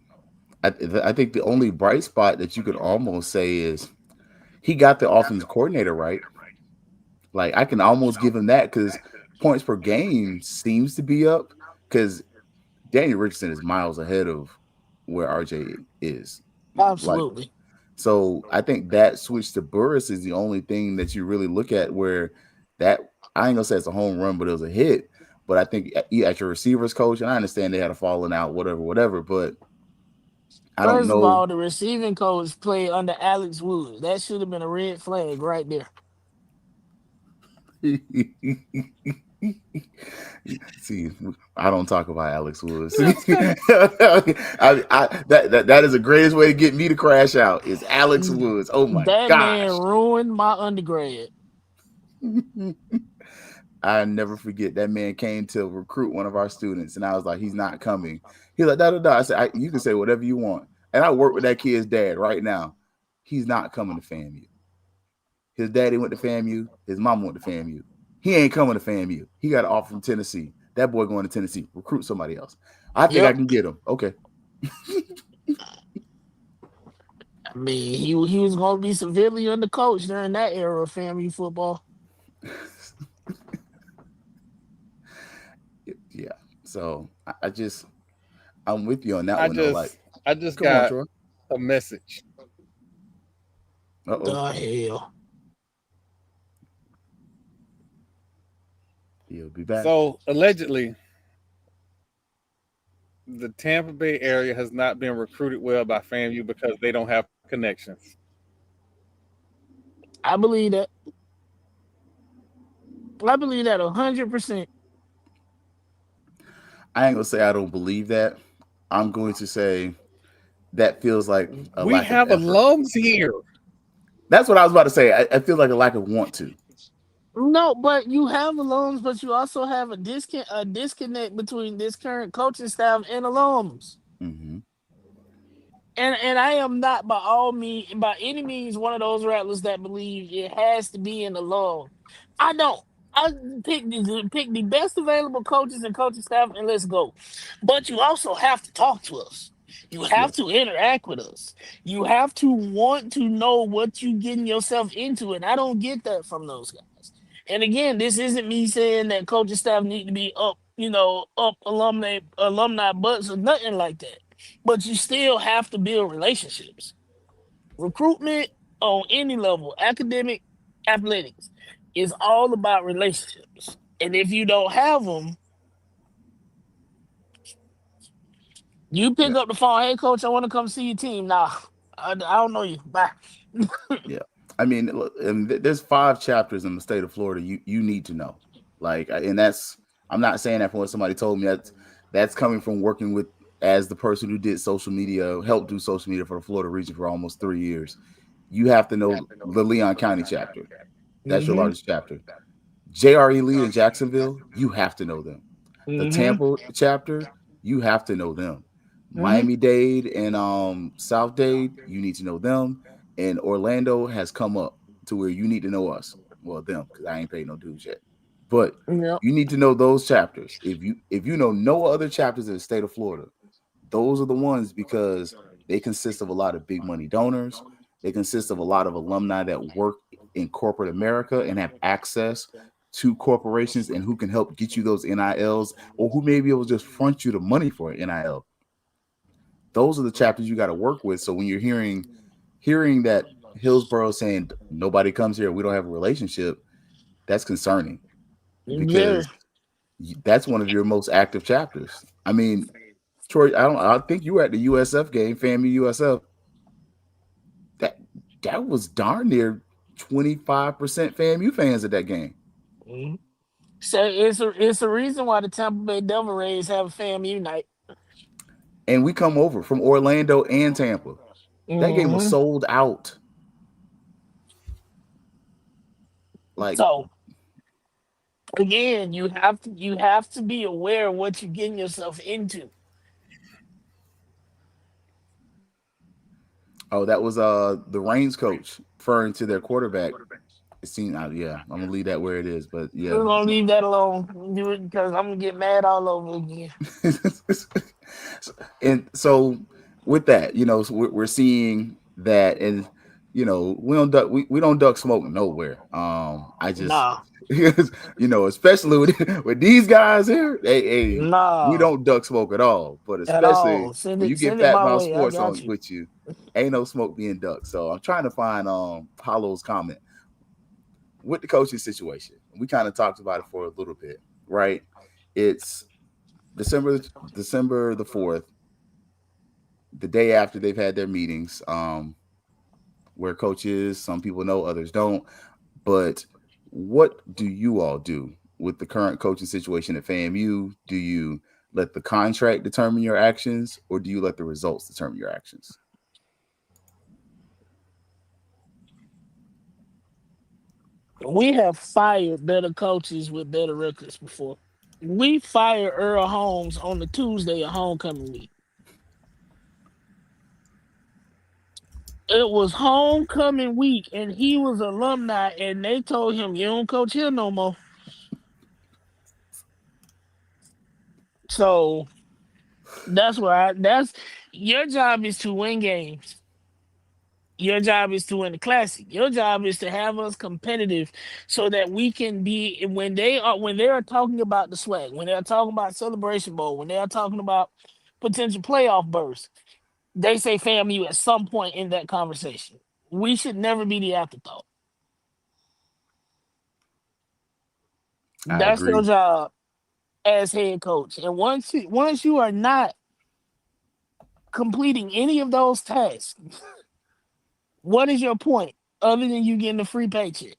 I think the only bright spot that you could almost say is he got the offensive coordinator right. Like, I can almost give him that because points per game seems to be up because Daniel Richardson is miles ahead of where RJ is. Absolutely. So I think that switch to Burris is the only thing that you really look at where that, I ain't gonna say it's a home run, but it was a hit. But I think at your receivers coach, and I understand they had a falling out, whatever, but I don't know. First of all, the receiving coach played under Alex Wood. That should have been a red flag right there. See, I don't talk about Alex Woods. That is the greatest way to get me to crash out is Alex Woods. Oh my gosh. That man ruined my undergrad. I never forget that man came to recruit one of our students, and I was like, he's not coming. He's like, da. I said, you can say whatever you want. And I work with that kid's dad right now. He's not coming to FAMU. His daddy went to FAMU. His mom went to FAMU. He ain't coming to FAMU. He got an offer from Tennessee. That boy going to Tennessee. Recruit somebody else. I think I can get him. Okay. I mean, he was going to be severely undercoached during that era of FAMU football. Yeah. So I'm with you on that one. I just got a message. The hell. He'll be back. So allegedly, the Tampa Bay area has not been recruited well by FAMU because they don't have connections. I believe that. I believe that 100%. I ain't gonna say I don't believe that. I'm going to say that feels like we have alums here. That's what I was about to say. I feel like a lack of want to. No, but you have alums, but you also have a disconnect between this current coaching staff and alums. Mm-hmm. And I am not by any means one of those rattlers that believe it has to be an alum. I don't. I pick the best available coaches and coaching staff and let's go. But you also have to talk to us. You have to interact with us. You have to want to know what you're getting yourself into, and I don't get that from those guys. And again, this isn't me saying that coaching staff need to be up alumni butts or nothing like that. But you still have to build relationships. Recruitment on any level, academic, athletics, is all about relationships. And if you don't have them, you pick up the phone, hey, coach, I want to come see your team. Nah, I don't know you. Bye. Yeah. I mean, look, and there's 5 chapters in the state of Florida you need to know. Like, and I'm not saying that from what somebody told me. That's coming from working with, as the person who did social media, helped do social media for the Florida region for almost 3 years. You have to know the Leon County chapter. That's your largest chapter. J.R.E. Lee in Jacksonville, you have to know them. The Tampa chapter, you have to know them. Miami-Dade and South Dade, you need to know them. And Orlando has come up to where you need to know us. Well, them, because I ain't paid no dues yet. But you need to know those chapters. If you know no other chapters in the state of Florida, those are the ones because they consist of a lot of big money donors. They consist of a lot of alumni that work in corporate America and have access to corporations and who can help get you those NILs or who may be able to just front you the money for an NIL. Those are the chapters you got to work with. So when you're hearing that Hillsborough saying nobody comes here, we don't have a relationship, that's concerning Very. because that's one of your most active chapters. I mean, Troy, I think you were at the USF game, FAMU USF. That was darn near 25% FAMU fans at that game. Mhm. So it's a reason why the Tampa Bay Devil Rays have a FAMU night. And we come over from Orlando and Tampa. That game was Mhm. sold out. Like, So again, you have to be aware of what you're getting yourself into. oh, that was the Reigns coach referring to their quarterback. It seemed, yeah, I'm gonna leave that where it is, but We're yeah. gonna leave that alone. Do it because I'm gonna get mad all over again. And so with that, so we're seeing that, and we don't duck smoke nowhere. I just Nah, especially with these guys here, we nah, don't duck smoke at all. But at especially all. Send when you it, get send it Fat my Mouth way. I Sports got on you. with you, ain't no smoke being ducked. So I'm trying to find Hollow's comment with the coaching situation. We kind of talked about it for a little bit, right? It's December the 4th, the day after they've had their meetings, where coaches, some people know, others don't. But what do you all do with the current coaching situation at FAMU? Do you let the contract determine your actions, or do you let the results determine your actions? We have fired better coaches with better records before. We fired Earl Holmes on the Tuesday of homecoming week. It was homecoming week, and he was alumni, and they told him, "You don't coach here no more." So that's your job is to win games. Your job is to win the classic. Your job is to have us competitive so that we can be when they are talking about the swag, when they're talking about Celebration Bowl, when they are talking about potential playoff bursts, they say FAMU at some point in that conversation. We should never be the afterthought. I That's your agree. job as head coach. And once you are not completing any of those tasks, what is your point other than you getting a free paycheck?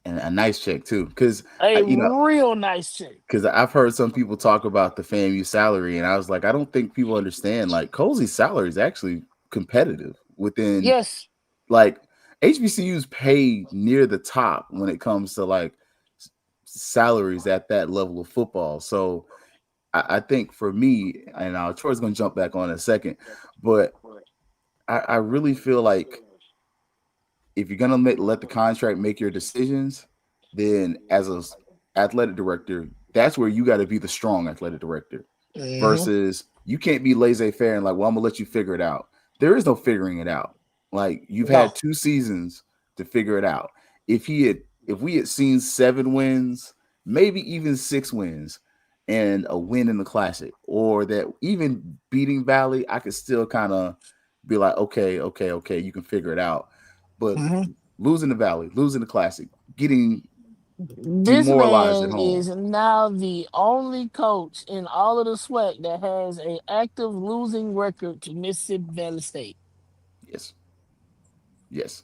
And a nice check too, because A real nice check. because I've heard some people talk about the FAMU salary, and I was like, I don't think people understand. Like, Cozy's salary is actually competitive within, Yes. like, HBCUs pay near the top when it comes to like salaries at that level of football. So I think for me, and Troy's going to jump back on in a second, but I really feel like if you're going to let the contract make your decisions, then as a athletic director, that's where you got to be the strong athletic director versus you can't be laissez-faire and like, well, I'm gonna let you figure it out. There is no figuring it out. Like, you've No. had 2 seasons to figure it out. If we had seen 7 wins, maybe even 6 wins, and a win in the classic, or that even beating Valley, I could still kind of be like, okay, you can figure it out. But losing the Valley, losing the classic, getting This demoralized at man home. is now the only coach in all of the SWAC that has an active losing record to Mississippi Valley State. Yes.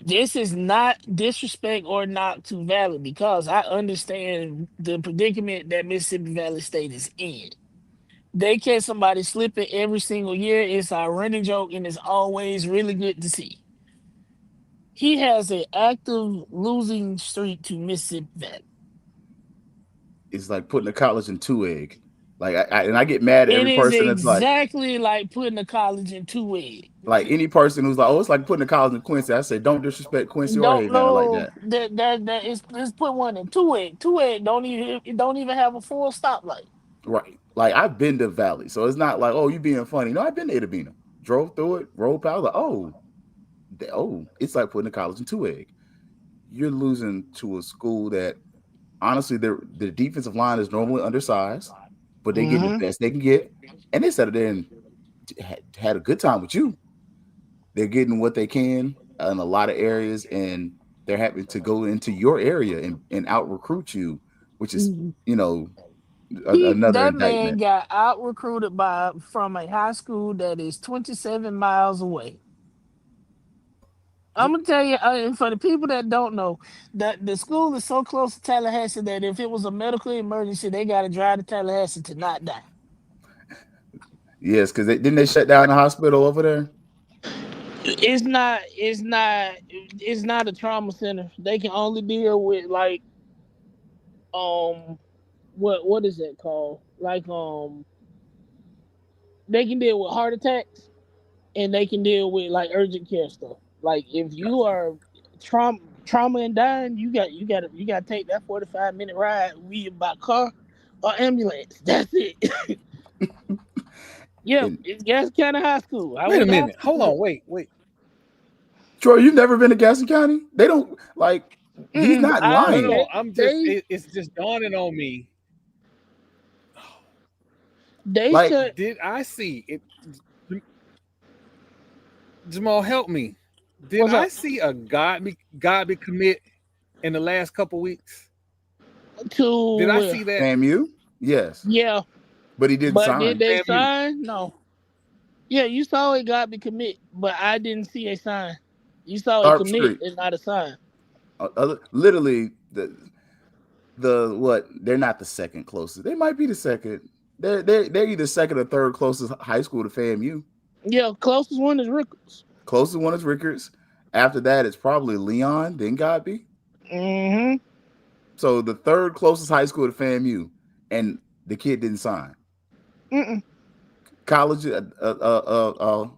This is not disrespect or knock to Valley, because I understand the predicament that Mississippi Valley State is in. They catch somebody slipping every single year. It's our running joke, and it's always really good to see. He has an active losing streak to Mississippi Valley. It's like putting a college in 2-egg. Like, I get mad at It every is person that's exactly like putting a college in 2-egg. like any person who's like, oh, it's like putting a college in Quincy. I say, don't disrespect Quincy or Don't Havana like know that. that is, let's put one in 2-egg. 2-egg don't even have a full stoplight. Right. Like, I've been to Valley, so it's not like, oh, you being funny. No, I've been to Itabena, drove through it, rolled past. Like, it's like putting a college in 2-egg. You're losing to a school that, honestly, the defensive line is normally undersized, but they get the best they can get. and they settled there and had a good time with you. They're getting what they can in a lot of areas, and they're happy to go into your area and out recruit you, which is, you know, another That man indictment. got out recruited from a high school that is 27 miles away. I'm gonna tell you, and for the people that don't know, that the school is so close to Tallahassee that if it was a medical emergency, they got to drive to Tallahassee to not die. Yes, because didn't they shut down the hospital over there? It's not a trauma center. They can only deal with like what is that called? Like they can deal with heart attacks and they can deal with like urgent care stuff. Like if you are trauma and dying, you got to take that 45-minute ride by car or ambulance. That's it. Yeah, it's Gaston County High School. Wait a minute. Hold on. Wait. Troy, you've never been to Gaston County? They don't like. He's not lying. No, I'm just. It's just dawning on me. Did I see it? Jamal, help me. Did I see a Godby commit in the last couple weeks? Did I see that? FAMU? Yes. Yeah. But he didn't sign. Did they sign? No. Yeah, you saw it got me commit, but I didn't see a sign. You saw it commit and not a sign. Literally, the what? They're not the second closest. They might be the second. They're either second or third closest high school to FAMU. Yeah, closest one is Rickards. Closest one is Rickards. After that, it's probably Leon, then Godby. Mm-hmm. So the third closest high school to FAMU, and the kid didn't sign. College, a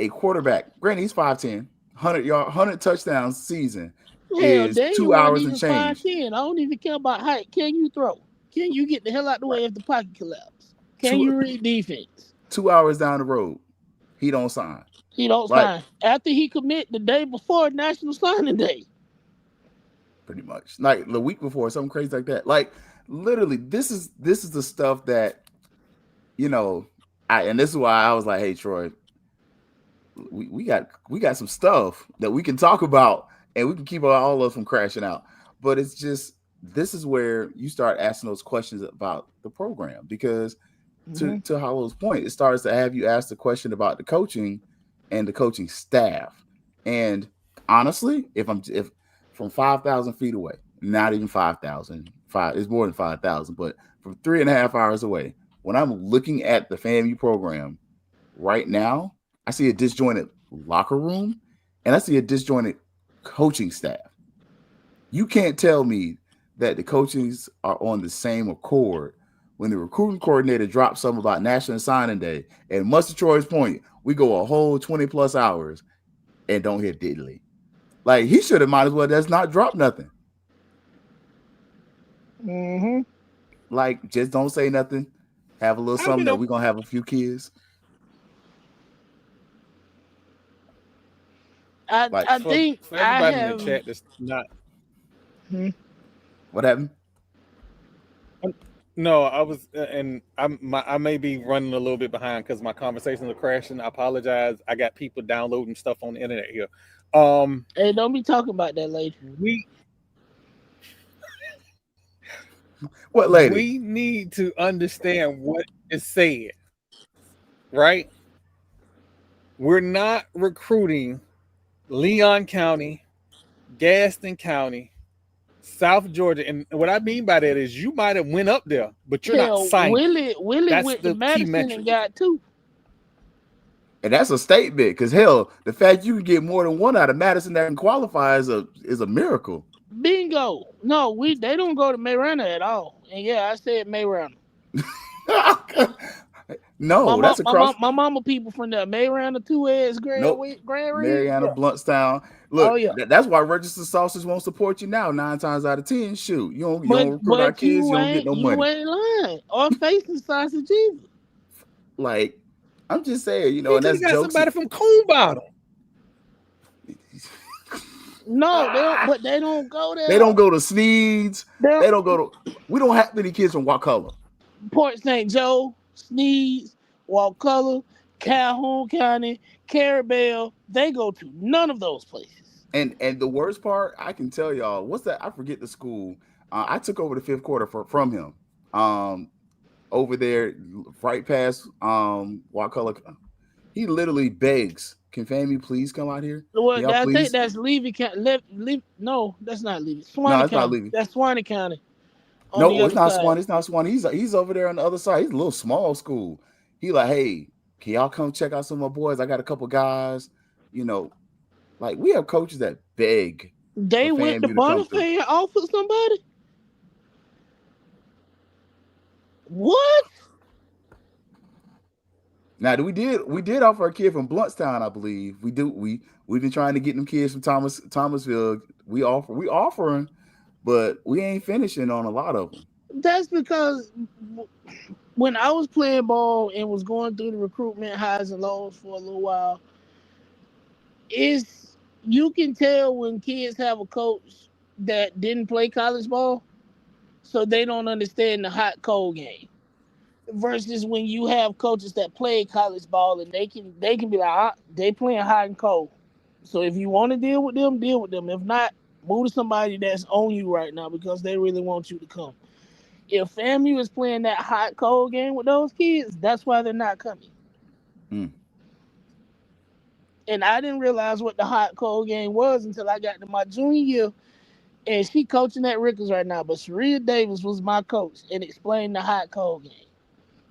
quarterback. Granted, he's 5'10", 100 touchdowns season. Is 2 hours and change. 5'10". I don't even care about height. Can you throw? Can you get the hell out the way if the pocket collapses? Can you read defense? 2 hours down the road, he don't sign. He don't sign. After he commit the day before National Signing Day. Pretty much. Like the week before, something crazy like that. Like literally, this is the stuff that, you know, and this is why I was like, hey Troy, we got some stuff that we can talk about and we can keep all of us from crashing out. But it's just, this is where you start asking those questions about the program, because to Hollow's point, it starts to have you ask the question about the coaching and the coaching staff. And honestly, if from 5,000 feet away, not even 5,000, it's more than 5,000, but from 3.5 hours away, when I'm looking at the FAMU program right now, I see a disjointed locker room and I see a disjointed coaching staff. You can't tell me that the coaches are on the same accord when the recruiting coordinator drops something about National Signing Day, and much to Troy's point, we go a whole 20 plus hours and don't hear diddly. Like, he should have might as well just not dropped nothing. Like, just don't say nothing. Have a little something that we're going to have a few kids. I think for everybody in the chat that's not. What happened? No, I was, and I may be running a little bit behind because my conversations are crashing. I apologize. I got people downloading stuff on the internet here. Hey, don't be talking about that later. What lady? We need to understand what is said, right? We're not recruiting Leon County, Gaston County, South Georgia, and what I mean by that is you might have went up there, but you're not signing. Willie went to Madison and got 2. And that's a statement, because hell, the fact you can get more than one out of Madison that can qualify is a miracle. Bingo. No, they don't go to Marana at all. And yeah, I said Marana. No, that's across. My mama people from there. Marana, 2 Ed's, Grand Ridge. Mariana, Bluntstown. Look, that's why Registered Sausage won't support you now. 9 times out of 10, shoot, you don't recruit our kids, you don't get no money. You ain't lying. Or facing sausage either. Like, I'm just saying, you know, and that's got jokes. Somebody from Coon Bottom. No, they don't go there. They don't go to Sneed's. They don't go to. We don't have many kids from Wakulla. Port St. Joe, Sneed's, Wakulla, Calhoun County, Carabel. They go to none of those places. And the worst part, I can tell y'all, what's that? I forget the school. I took over the fifth quarter from him. Over there, right past Wakulla. He literally begs, "Can FAMU please come out here? Can Well, y'all I think please?" that's Levy County. No, that's not Levy. No, Swanee it's not County. Levy. That's Swanee County. On the No, it's other not side. Swan. It's not Swan. He's over there on the other side. He's a little small school. He like, "Hey, can y'all come check out some of my boys? I got a couple guys. You know, like we have coaches that beg They for went to FAMU to come through." Bonifay and offered somebody. What? Now we did offer a kid from Bluntstown, I believe. We've been trying to get them kids from Thomasville. We offering, but we ain't finishing on a lot of them. That's because when I was playing ball and was going through the recruitment highs and lows for a little while, you can tell when kids have a coach that didn't play college ball, so they don't understand the hot cold game. Versus when you have coaches that play college ball and they can be like, they playing hot and cold. So if you want to deal with them, deal with them. If not, move to somebody that's on you right now because they really want you to come. If FAMU is playing that hot cold game with those kids, that's why they're not coming. And I didn't realize what the hot cold game was until I got to my junior year. And she coaching at Rickers right now, but Sharia Davis was my coach and explained the hot cold game.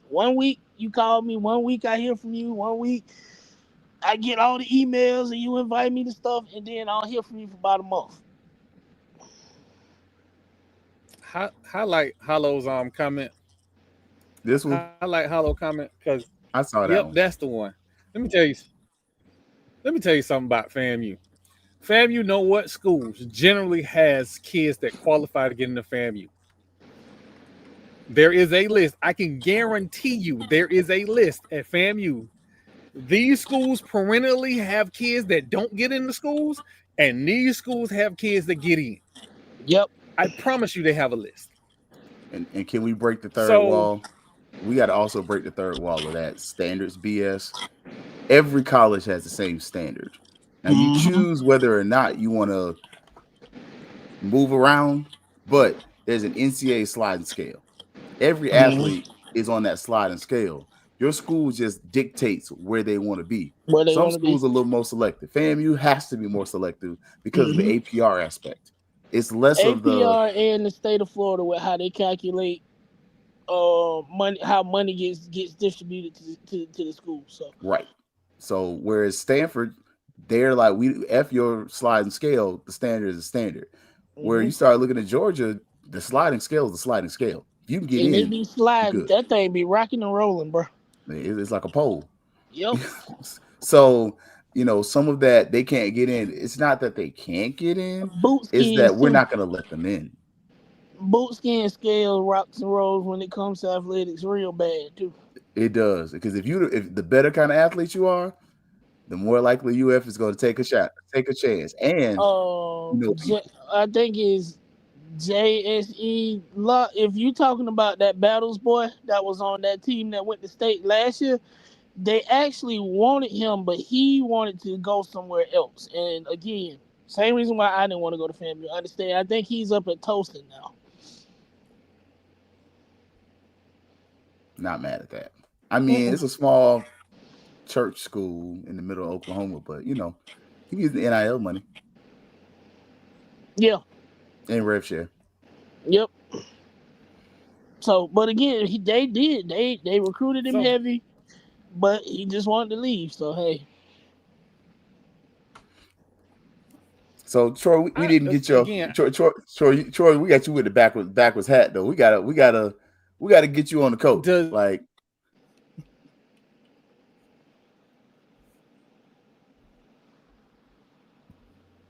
1 week you call me, 1 week I hear from you, 1 week I get all the emails and you invite me to stuff, and then I'll hear from you for about a month. Highlight Hollow's comment. This one, Highlight Hollow comment because I saw that. yep, one. that's the one. Let me tell you something about FAMU. FAMU know what schools generally has kids that qualify to get into FAMU. There is a list. I can guarantee you there is a list at FAMU. These schools perennially have kids that don't get into schools, and these schools have kids that get in. Yep. I promise you they have a list. And can we break the third wall? We got to also break the third wall of that standards BS. Every college has the same standard. Now you choose whether or not you want to move around, but there's an NCAA sliding scale. Every athlete is on that sliding scale. Your school just dictates where they want to be. Some schools are a little more selective. FAMU has to be more selective because of the APR aspect. It's less of the APR and the state of Florida with how they calculate money, how money gets distributed to the school. So right. So whereas Stanford, they're like, we F your sliding scale, the standard is a standard. Where you start looking at Georgia, the sliding scale is the sliding scale. You can get and in. it be sliding. That thing be rocking and rolling, bro. It's like a pole. Yep. So, some of that they can't get in. It's not that they can't get in. It's that we're not going to let them in. Boot skin scale rocks and rolls when it comes to athletics real bad too. It does, because if the better kind of athlete you are, the more likely UF is going to take a chance. And I think it's JSE. If you're talking about that Battles boy that was on that team that went to state last year, they actually wanted him, but he wanted to go somewhere else. And again, same reason why I didn't want to go to FAMU. I understand. I think he's up at Towson now. Not mad at that. I mean, it's a small church school in the middle of Oklahoma, but he gets the NIL money. Yeah. And rev share. Yep. So, but again, they recruited him heavy, but he just wanted to leave. So hey. So Troy, we didn't get your Troy. We got you with the backwards hat though. We gotta get you on the coach. Like,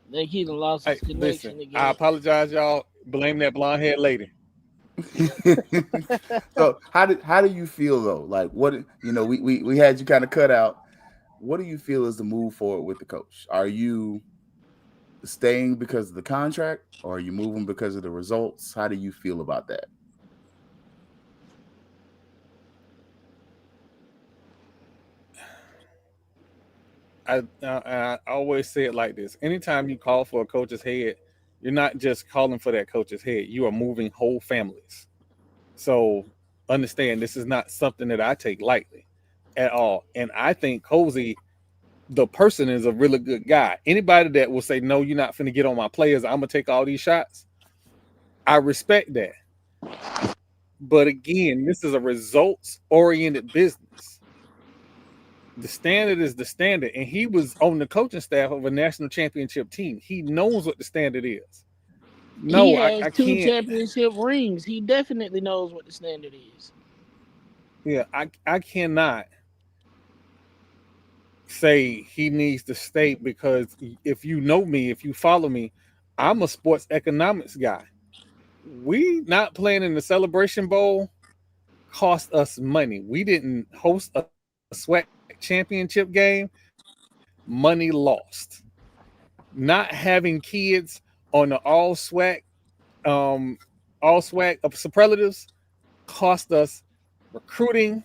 they he done lost his connection again. I apologize, y'all. Blame that blonde haired lady. So how do you feel though? Like, what we had you kind of cut out. What do you feel is the move forward with the coach? Are you staying because of the contract, or are you moving because of the results? How do you feel about that? I always say it like this: anytime you call for a coach's head, you're not just calling for that coach's head. You are moving whole families. So understand, this is not something that I take lightly at all. And I think Cozy, the person, is a really good guy. Anybody that will say, no, you're not finna get on my players, I'm gonna take all these shots, I respect that. But again, this is a results-oriented business. The standard is the standard, and he was on the coaching staff of a national championship team. He knows what the standard is. No, he has I two can't. championship rings. He definitely knows what the standard is. Yeah, I cannot say he needs to stay, because if you know me, if you follow me, I'm a sports economics guy. We not playing in the Celebration Bowl cost us money. We didn't host a SWAC championship game, money lost. Not having kids on the all SWAC superlatives cost us recruiting,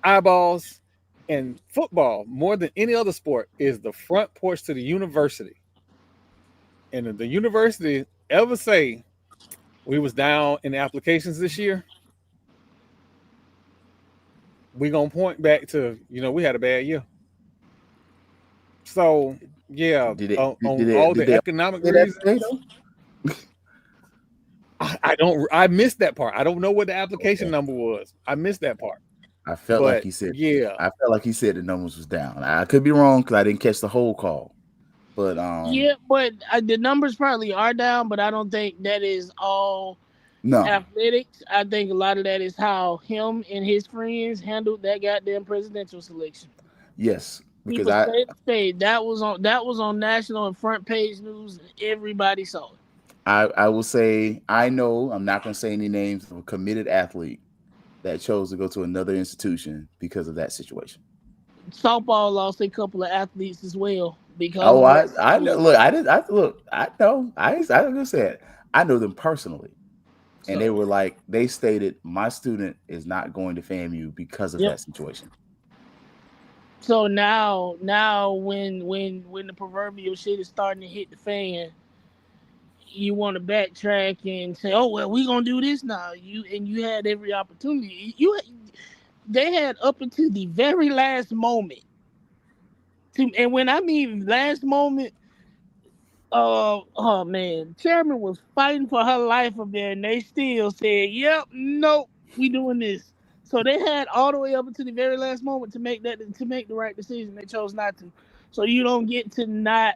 eyeballs, and football more than any other sport is the front porch to the university. And if the university ever say we was down in the applications this year, we gonna point back to, we had a bad year. So yeah, all the economic reasons. I missed that part. I don't know what the application number was. I missed that part. I felt like he said, yeah. I felt like he said the numbers was down. I could be wrong because I didn't catch the whole call. But yeah, but the numbers probably are down, but I don't think that is all athletics. I think a lot of that is how him and his friends handled that goddamn presidential selection. Yes, because that was on national and front page news, and everybody saw it. I will say, I know, I'm not going to say any names of a committed athlete that chose to go to another institution because of that situation. Softball lost a couple of athletes as well because. Oh, I know. Look, I know. I just said I know them personally, and they were like, they stated, my student is not going to FAMU because of that situation. So now when the proverbial shit is starting to hit the fan, you want to backtrack and say, oh, well, we're going to do this now. You had every opportunity. They had up until the very last moment. And when I mean last moment, oh man, chairman was fighting for her life up there, and they still said, yep, nope, we doing this. So they had all the way up until the very last moment to make the right decision. They chose not to. So you don't get to not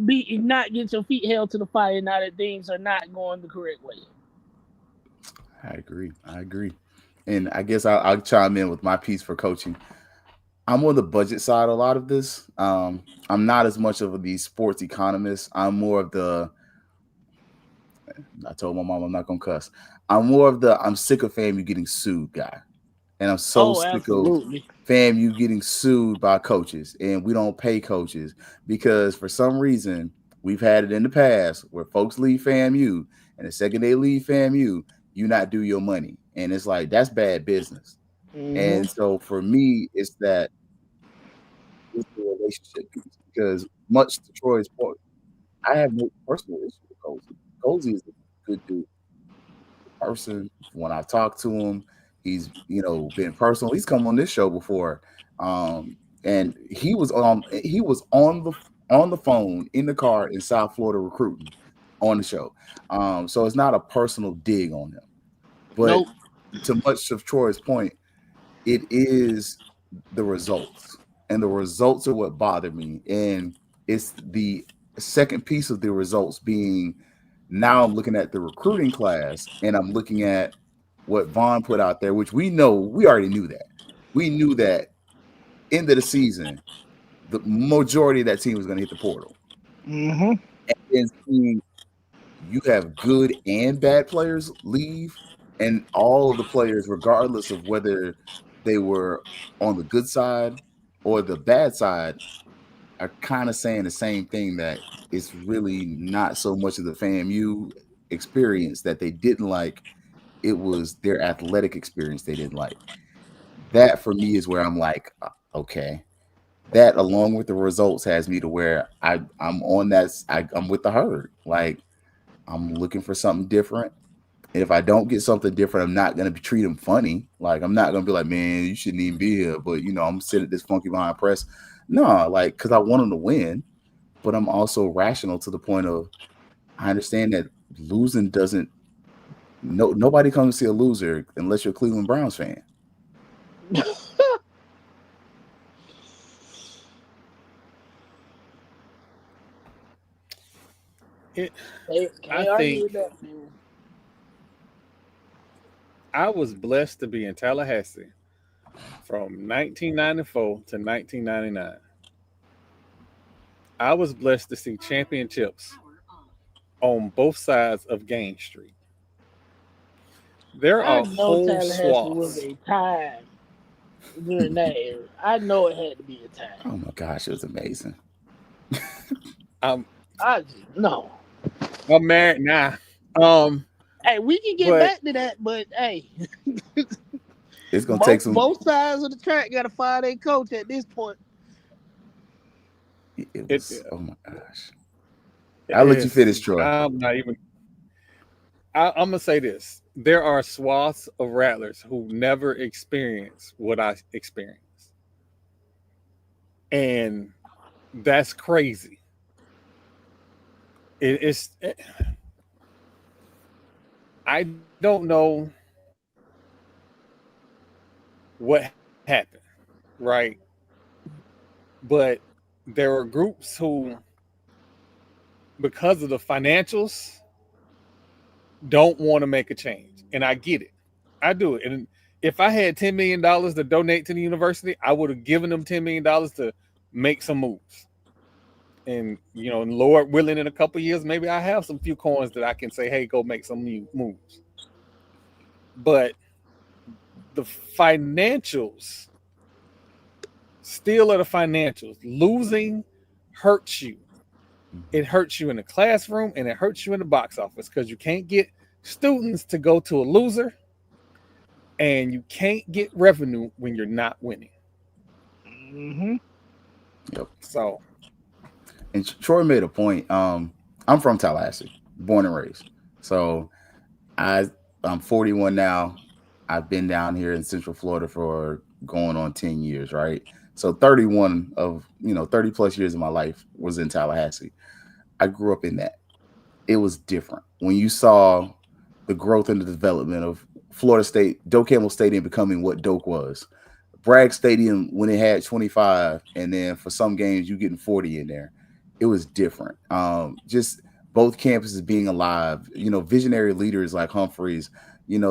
get your feet held to the fire now that things are not going the correct way. I agree. And I guess I'll chime in with my piece for coaching. I'm on the budget side a lot of this. I'm not as much of the sports economist. I'm more of the, I told my mom I'm not going to cuss. I'm more of the, I'm sick of FAMU getting sued guy. And I'm so sick of FAMU getting sued by coaches, and we don't pay coaches because for some reason we've had it in the past where folks leave FAMU, and the second they leave FAMU, you not do your money. And it's like, that's bad business. Mm-hmm. And so for me, it's that it's the relationship piece, because much to Troy's point, I have no personal issue with Cozy. Cozy is a good dude. Person, when I talk to him, he's been personal. He's come on this show before, and he was on the phone in the car in South Florida recruiting on the show. So it's not a personal dig on him, but to much of Troy's point, it is the results, and the results are what bother me. And it's the second piece of the results being, now I'm looking at the recruiting class, and I'm looking at what Vaughn put out there, which we already knew that. We knew that end of the season, the majority of that team was going to hit the portal. Mm-hmm. And then you have good and bad players leave, and all of the players, regardless of whether they were on the good side or the bad side, are kind of saying the same thing, that it's really not so much of the FAMU experience that they didn't like. It was their athletic experience they didn't like. That for me is where I'm like, okay, that along with the results has me to where I'm on that. I'm with the herd. Like I'm looking for something different. And if I don't get something different, I'm not gonna treat them funny. Like I'm not gonna be like, man, you shouldn't even be here. But I'm sitting at this funky behind press. No, like because I want them to win, but I'm also rational to the point of I understand that losing doesn't. No, nobody comes to see a loser unless you're a Cleveland Browns fan. It, Can't I argue with think that, man. I was blessed to be in Tallahassee from 1994 to 1999. I was blessed to see championships on both sides of Gain Street. There I are know whole Tallahassee was swaths. a time during that era. I know it had to be a time. Oh my gosh, it was amazing. I'm I just no. I'm married now. Hey, we can get But back to that, but hey, It's gonna take some. both sides of the track got to fire their coach at this point. It it was. Oh my gosh. I'll let you is. finish, Troy. I'm not even. I'm gonna say this: there are swaths of Rattlers who never experienced what I experienced, and that's crazy. I don't know what happened, right? But there are groups who, because of the financials, don't want to make a change. And I get it. I do it. And if I had $10 million to donate to the university, I would have given them $10 million to make some moves. And, Lord willing, in a couple of years, maybe I have some few coins that I can say, hey, go make some moves. But the financials, still are the financials. Losing hurts you. It hurts you in the classroom and it hurts you in the box office because you can't get students to go to a loser and you can't get revenue when you're not winning. Mm-hmm. Yep. So, And Troy made a point. I'm from Tallahassee, born and raised. So I'm 41 now. I've been down here in Central Florida for going on 10 years, right? So 31 of 30 plus years of my life was in Tallahassee. I grew up in that. It was different when you saw the growth and the development of Florida State, Doak Campbell Stadium becoming what Doak was. Bragg Stadium when it had 25, and then for some games you getting 40 in there. It was different. Just both campuses being alive. Visionary leaders like Humphreys. You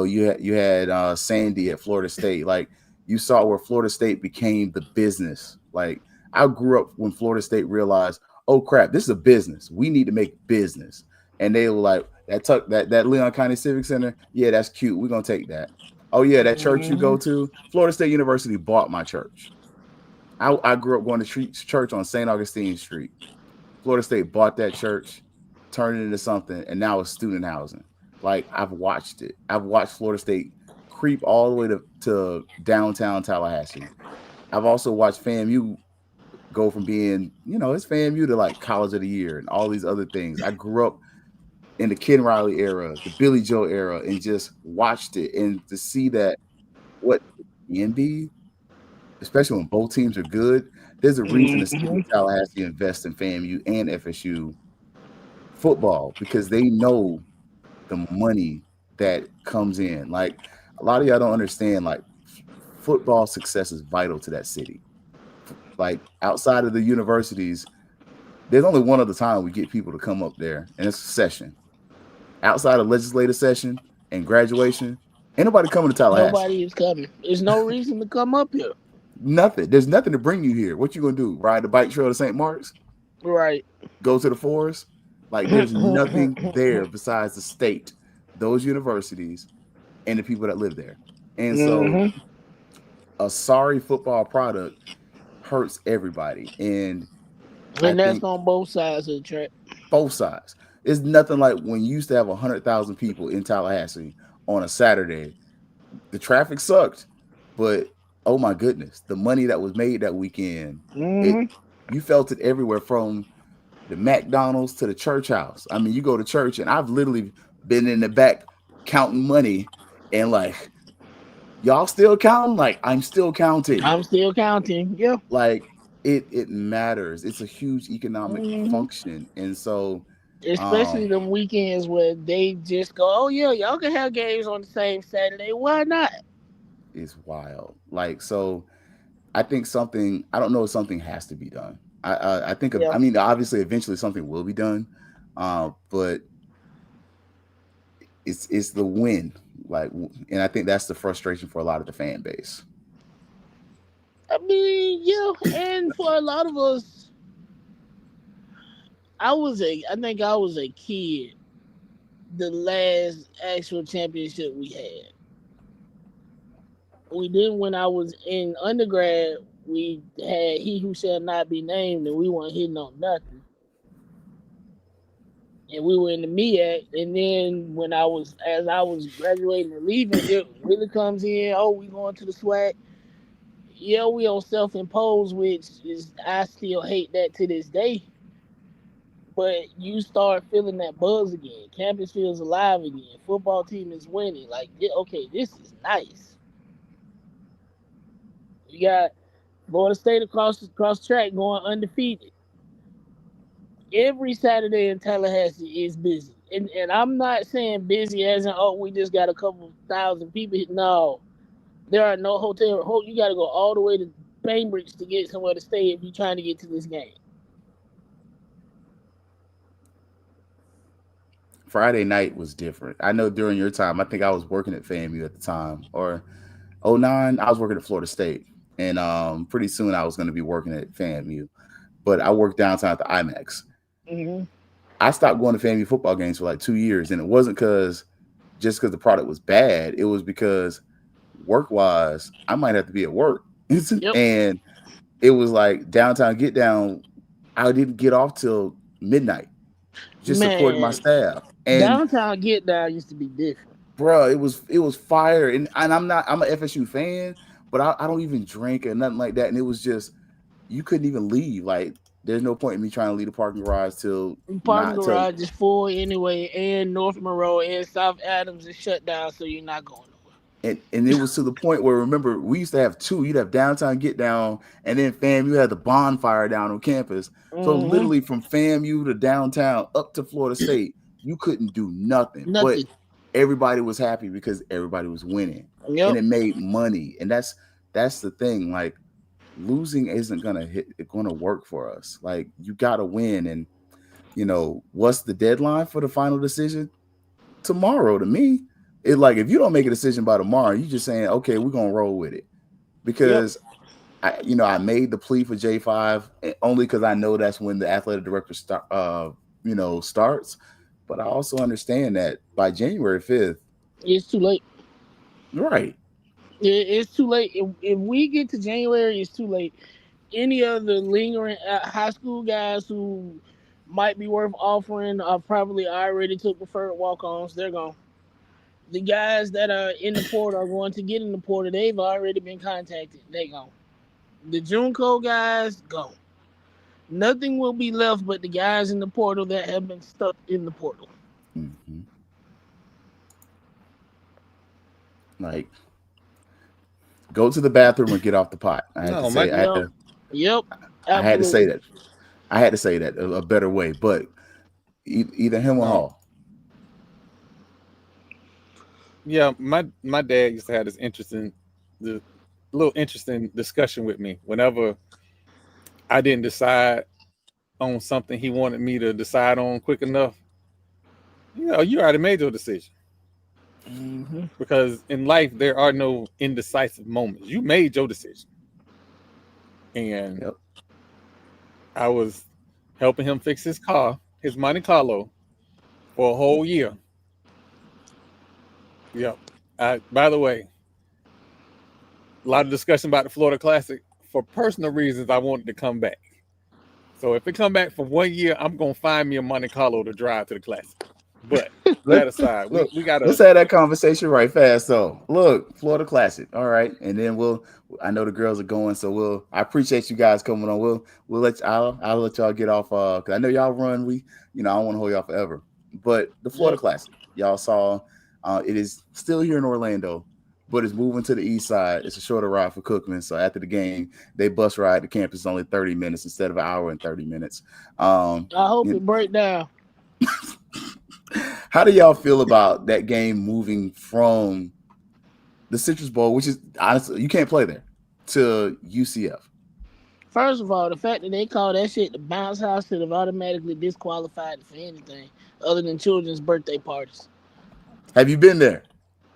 had Sandy at Florida State. Like you saw where Florida State became the business. Like I grew up when Florida State realized, oh crap, this is a business. We need to make business. And they were like, that Leon County Civic Center, yeah, that's cute. We're gonna take that. Oh yeah, that church you go to, Florida State University bought my church. I grew up going to church on St. Augustine Street. Florida State bought that church, turned it into something, and now it's student housing. Like I've watched it. I've watched Florida State creep all the way to downtown Tallahassee. I've also watched FAMU go from being, it's FAMU to like College of the Year and all these other things. I grew up in the Ken Riley era, the Billy Joe era, and just watched it. And to see that what can be, especially when both teams are good, there's a reason the city of Tallahassee invests in FAMU and FSU football because they know the money that comes in. Like a lot of y'all don't understand, like football success is vital to that city. Like outside of the universities, there's only one other time we get people to come up there, and it's a session. Outside of legislative session and graduation, ain't nobody coming to Tallahassee. Nobody is coming. There's no reason to come up here. Nothing. There's nothing to bring you here. What you gonna do? Ride the bike trail to St. Mark's? Right. Go to the forest? Like there's nothing there besides the state, those universities, and the people that live there. And so a sorry football product hurts everybody. And that's on both sides of the track. Both sides. It's nothing like when you used to have 100,000 people in Tallahassee on a Saturday. The traffic sucked, but oh my goodness, the money that was made that weekend, Mhm. you felt it everywhere, from the McDonald's to the church house. I mean, you go to church, and I've literally been in the back counting money, and like, y'all still counting? Like, I'm still counting. I'm still counting. Yeah. Like, it matters. It's a huge economic Mhm. function, and so Especially them weekends where they just go, oh yeah, y'all can have games on the same Saturday. Why not? it's wild. Like, so I think something, I don't know if something has to be done. I think, Yeah. I mean, obviously, eventually something will be done, but it's the win, like, and I think that's the frustration for a lot of the fan base. I mean, yeah, and for a lot of us, I think I was a kid the last actual championship we had. We didn't when I was in undergrad. We had He Who Shall Not Be Named, and we weren't hitting on nothing. And we were in the MEAC, and then as I was graduating and leaving, it really comes in. Oh, we going to the SWAC. Yeah, we on self-imposed, which is I still hate that to this day. But you start feeling that buzz again. Campus feels alive again. Football team is winning. Like, okay, this is nice. You got Florida State across the track going undefeated. Every Saturday in Tallahassee is busy. And I'm not saying busy as in, oh, we just got a couple thousand people. No. There are no hotel. You got to go all the way to Bainbridge to get somewhere to stay if you're trying to get to this game. Friday night was different. I know during your time, I think I was working at FAMU at the time, or 09, I was working at Florida State. And pretty soon I was going to be working at FAMU. But I worked downtown at the IMAX. Mm-hmm. I stopped going to FAMU football games for like 2 years. And it wasn't because the product was bad. It was because work-wise, I might have to be at work. Yep. And it was like downtown get down. I didn't get off till midnight, just supporting my staff. And downtown get down used to be different, bro, it was fire. And I'm a FSU fan, but I don't even drink or nothing like that. And it was just, you couldn't even leave. Like, there's no point in me trying to leave the parking garage till parking garage is full anyway, and North Monroe and South Adams is shut down, so you're not going nowhere. And it was to the point where, remember, we used to have two. You'd have downtown get down, and then FAMU had the bonfire down on campus. So literally from FAMU to downtown up to Florida State, you couldn't do nothing. But everybody was happy because everybody was winning. Yep. And it made money. And that's the thing. Like, losing isn't gonna work for us. Like, you gotta win. And what's the deadline for the final decision? Tomorrow, to me. It, like, if you don't make a decision by tomorrow, you just saying, okay, we're gonna roll with it. Because I made the plea for J5 only because I know that's when the athletic director starts. But I also understand that by January 5th, it's too late. Right. It's too late. If we get to January, it's too late. Any of the lingering high school guys who might be worth offering probably already took preferred walk-ons. They're gone. The guys that are in the portal are going to get in the portal. They've already been contacted. They gone. The Junco guys, gone. Nothing will be left but the guys in the portal that have been stuck in the portal. Mm-hmm. Like, go to the bathroom or get off the pot. I had to say that. I had to say that a better way, but either him or Hall. Yeah, my dad used to have this little interesting discussion with me whenever I didn't decide on something he wanted me to decide on quick enough. You already made your decision. Mm-hmm. Because in life there are no indecisive moments. You made your decision. And I was helping him fix his car, his Monte Carlo, for a whole year. Yep. By the way, a lot of discussion about the Florida Classic. For personal reasons, I wanted to come back. So if it come back for 1 year, I'm gonna find me a Monte Carlo to drive to the Classic. But that aside. Look, We got let's to. have that conversation right fast. So, look, Florida Classic. All right, and then I know the girls are going, so I appreciate you guys coming on. We'll I'll let y'all get off. Cause I know y'all run. I don't want to hold y'all forever. But the Florida Yep. Classic, y'all saw. It is still here in Orlando, but it's moving to the east side. It's a shorter ride for Cookman. So after the game, they bus ride to campus only 30 minutes instead of an hour and 30 minutes. I hope you- it break down. How do y'all feel about that game moving from the Citrus Bowl, which is honestly you can't play there, to UCF? First of all, the fact that they call that shit the bounce house should have automatically disqualified it for anything other than children's birthday parties. Have you been there?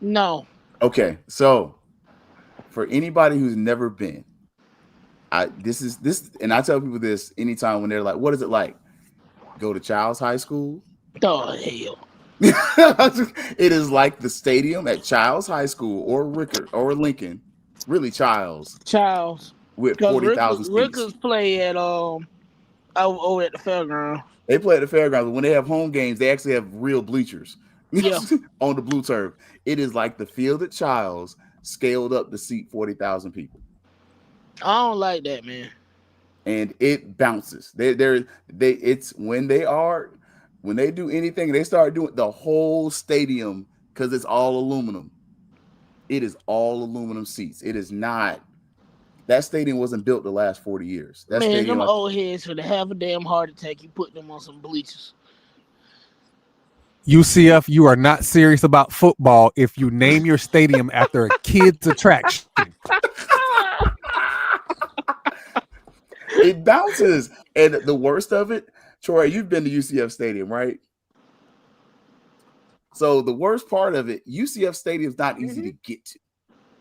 No. Okay, so for anybody who's never been, this and I tell people this anytime when they're like, "What is it like?" Go to Childs High School. Oh, hell. It is like the stadium at Childs High School or Rickard or Lincoln, really Childs, Charles. with Because 40,000 seats. Rickers play at over at the fairground. They play at the fairgrounds, but when they have home games, they actually have real bleachers Yeah. on the blue turf. It is like the field at Childs scaled up to seat 40,000 people. I don't like that, man. And it bounces. It's when they do anything, they start doing the whole stadium because it's all aluminum. It is all aluminum seats. It is not. That stadium wasn't built the last 40 years. That Man, stadium, them old heads would have a damn heart attack. You put them on some bleachers. UCF, you are not serious about football if you name your stadium after a kid's attraction. it bounces. And the worst of it, Troy, you've been to UCF Stadium, right? So the worst part of it, UCF Stadium's not easy to get to.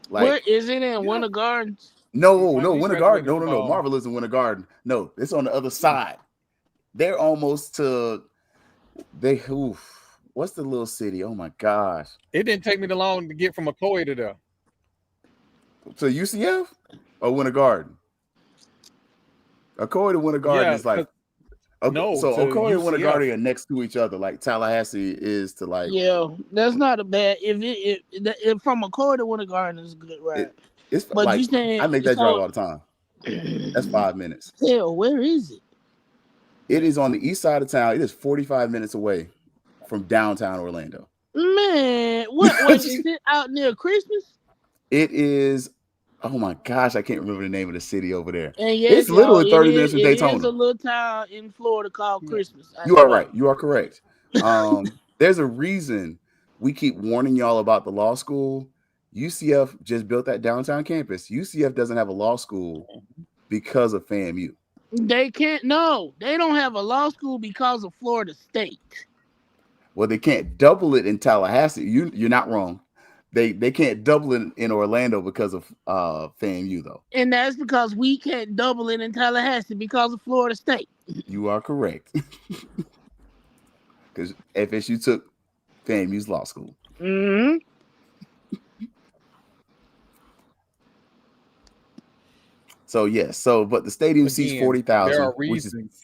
Where is it in Winter Gardens? No, Might be Winter right Garden. when it's No. small. Marvel is in Winter Garden. No, it's on the other side. They're almost to what's the little city? Oh my gosh. It didn't take me too long to get from McCoy to there. To UCF or Winter Garden? Ocoee to Winter Garden Yeah, is like no, so to Ocoee and Winter UCF. Garden are next to each other, like Tallahassee is to like Yeah, that's not a bad. If from McCoy to Winter Garden is a good ride. it's But like you saying I make that so- drive all the time. That's 5 minutes. Hell, where is it? It is on the east side of town. It is 45 minutes away from downtown Orlando. Man, what is it out near Christmas? It is, oh my gosh, I can't remember the name of the city over there. And yes, It's literally y'all, 30 minutes from It is Daytona. a little town in Florida called Christmas. I You are swear. right. You are correct. There's a reason we keep warning y'all about the law school. UCF just built that downtown campus. UCF doesn't have a law school because of FAMU. They can't. No, they don't have a law school because of Florida State. Well, they can't double it in Tallahassee. You're not wrong. They can't double it in Orlando because of FAMU though. And that's because we can't double it in Tallahassee because of Florida State. You are correct. Because FSU took FAMU's law school. Mm-hmm. So yes, but the stadium seats Again, 40,000. There are which is- reasons.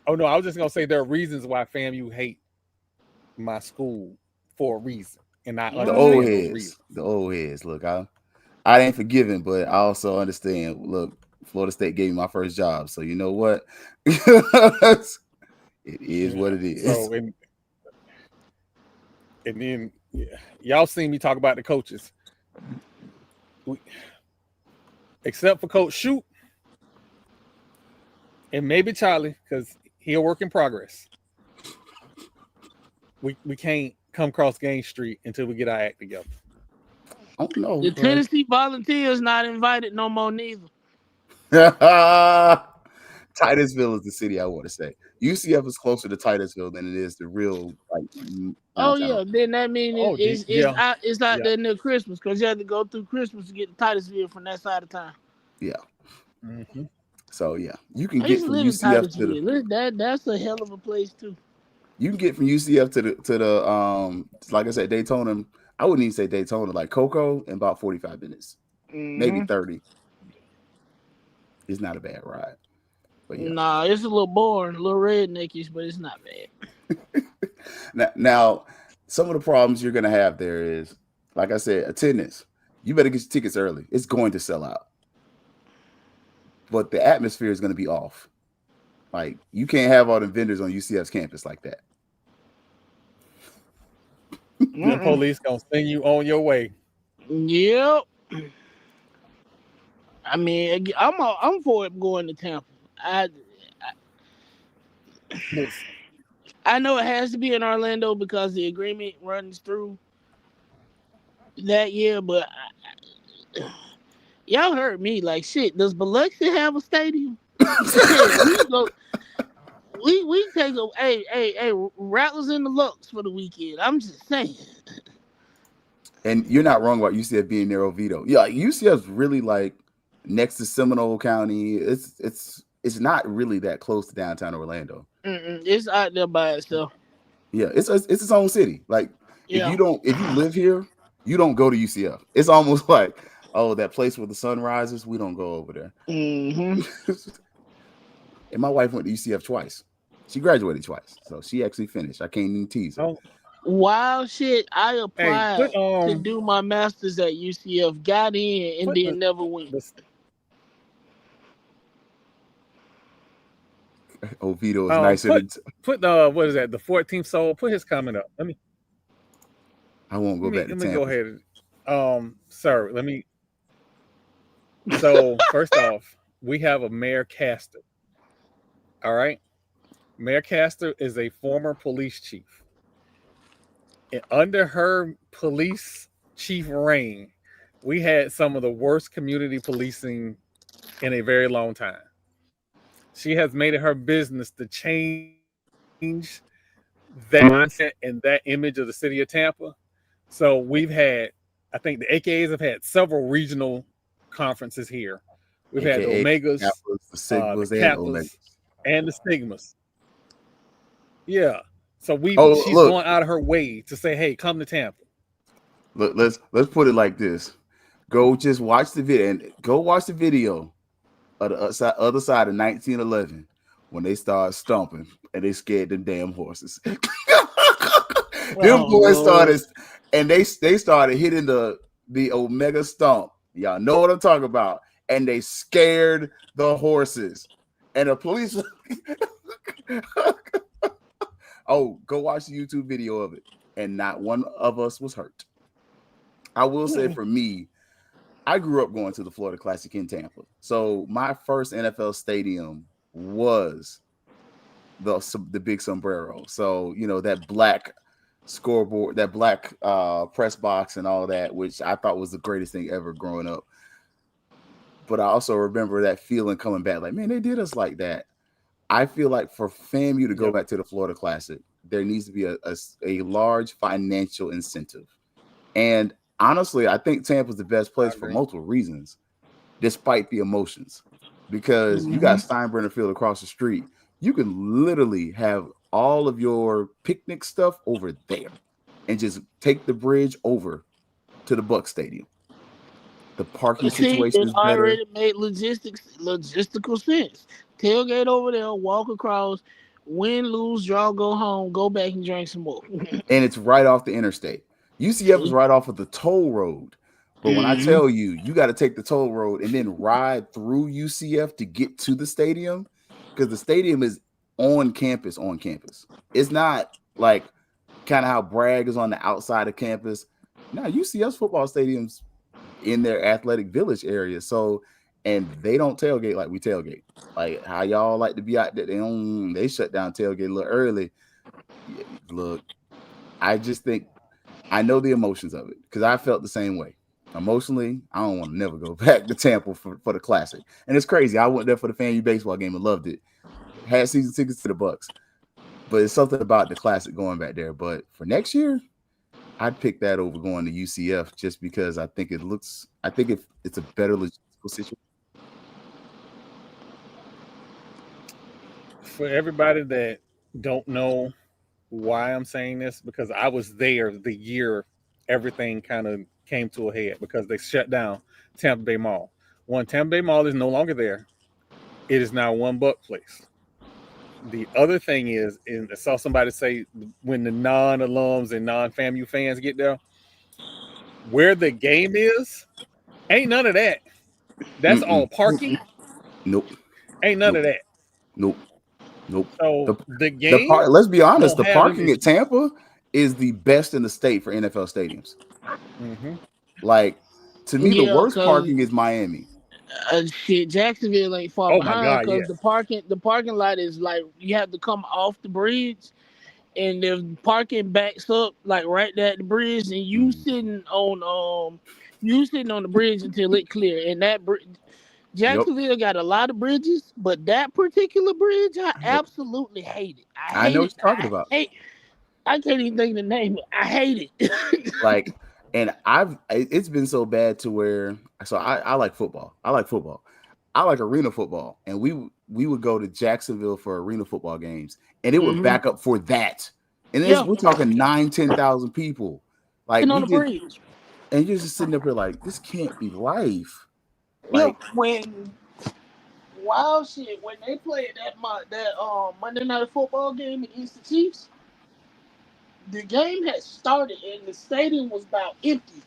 Oh no, I was just gonna say there are reasons why FAMU hate my school for a reason, and I the understand old those heads. reasons. The old heads. Look, I ain't forgiven, but I also understand. Look, Florida State gave me my first job, so you know what? It is what it is. So and then y'all seen me talk about the coaches, except for Coach Shoot and maybe Charlie, because he a work in progress. We can't come across Gain Street until we get our act together. I don't know. The Tennessee Volunteers not invited no more neither. Titusville is the city I want to say. UCF is closer to Titusville than it is the real like. Oh downtown. yeah, then that means Oh, it's yeah. out Yeah. there near Christmas because you have to go through Christmas to get to Titusville from that side of town. Mm-hmm. So yeah, you can I get used to from live in UCF to the Titusville. That's a hell of a place too. you can get from UCF to the like I said, Daytona. I wouldn't even say Daytona, like Cocoa, in about 45 minutes, maybe 30. It's not a bad ride. But yeah. Nah, it's a little boring, a little redneckish, but it's not bad. Now, some of the problems you're going to have there is, like I said, attendance. You better get your tickets early. It's going to sell out. But the atmosphere is going to be off. Like, you can't have all the vendors on UCF's campus like that. The police gonna send you on your way. Yep. I mean, I'm for it going to Tampa. I know it has to be in Orlando because the agreement runs through that year, but y'all heard me. Like, shit, does Biloxi have a stadium? we take a hey Rattlers in the Lux for the weekend. I'm just saying. And you're not wrong about UCF being near Oviedo. Yeah, UCF's really like next to Seminole County. It's not really that close to downtown Orlando. It's out there by itself. Yeah, it's its own city. Like if you live here, you don't go to UCF. It's almost like, oh, that place where the sun rises, we don't go over there. Mm-hmm. And my wife went to UCF twice. She graduated twice, so she actually finished. I can't even tease her. Oh, Wild shit. I applied Hey, to do my master's at UCF, got in, and then never went. Oviedo is nicer than. Put the what is that? The 14th Soul. Put his comment up. I won't go back to Tampa. Let me go ahead. Sir, let me. So first off, we have a Mayor Castor. All right, Mayor Castor is a former police chief. And under her police chief reign, we had some of the worst community policing in a very long time. She has made it her business to change that mindset and that image of the city of Tampa. So we've had, I think the AKAs have had several regional conferences here. We've had the Omegas, the Sigmas, the Kappas, and the Stigmas. Yeah. So she's going out of her way to say, hey, come to Tampa. Look, let's put it like this. Go just watch the video and go watch the video of the other side of 1911 when they started stomping and they scared them damn horses. Them boys started and they started hitting the Omega stomp. Y'all know what I'm talking about. And they scared the horses. And the police oh, go watch the YouTube video of it. And not one of us was hurt. I will say for me, I grew up going to the Florida Classic in Tampa. So my first NFL stadium was the Big Sombrero. So, you know, that black scoreboard, that black press box and all that, which I thought was the greatest thing ever growing up. But I also remember that feeling coming back like, man, they did us like that. I feel like for FAMU to go back to the Florida Classic, there needs to be a large financial incentive. And honestly, I think Tampa's the best place for multiple reasons, despite the emotions. Because you got Steinbrenner Field across the street. You can literally have all of your picnic stuff over there and just take the bridge over to the Buck Stadium. The parking situation is better. Already made logistical sense. Tailgate over there, walk across, win, lose, draw, go home, go back and drink some more. And it's right off the interstate. UCF is right off of the toll road. But when I tell you, you got to take the toll road and then ride through UCF to get to the stadium, because the stadium is on campus. It's not like kind of how Bragg is on the outside of campus. Now, UCF's football stadium's in their athletic village area. So, and they don't tailgate like we tailgate. Like how y'all like to be out there. They shut down tailgate a little early. Yeah, look, I just think I know the emotions of it because I felt the same way. Emotionally, I don't want to never go back to Tampa for the Classic. And it's crazy. I went there for the FAMU baseball game and loved it. Had season tickets to the Bucks. But it's something about the Classic going back there. But for next year, I'd pick that over going to UCF just because I think it's a better logistical situation. For everybody that don't know why I'm saying this, because I was there the year everything kind of came to a head because they shut down Tampa Bay Mall. Tampa Bay Mall is no longer there. It is now One Buck Place. The other thing is, and I saw somebody say when the non-alums and non-FAMU fans get there, where the game is, ain't none of that. That's all parking. Nope. Ain't none Nope. of that. Nope. So the game. Let's be honest. The don't have parking any- at Tampa is the best in the state for NFL stadiums. Mhm. Like, to me, the Yeah, worst 'cause- parking is Miami. Shit, Jacksonville ain't far Oh my behind God, because yeah. the parking lot is like you have to come off the bridge, and the parking backs up like right there at the bridge, and you sitting on the bridge until it clear. And that Jacksonville got a lot of bridges, but that particular bridge, I absolutely hate it. I know what you're talking about. I can't even think of the name. I hate it. Like, and it's been so bad to where, so I like football. I like arena football, and we would go to Jacksonville for arena football games, and it would back up for that. And we're talking 9,000-10,000 people, like and on the bridge. And you're just sitting up here like, this can't be life. Like when they played that Monday Night Football game against the Chiefs, the game had started and the stadium was about empty.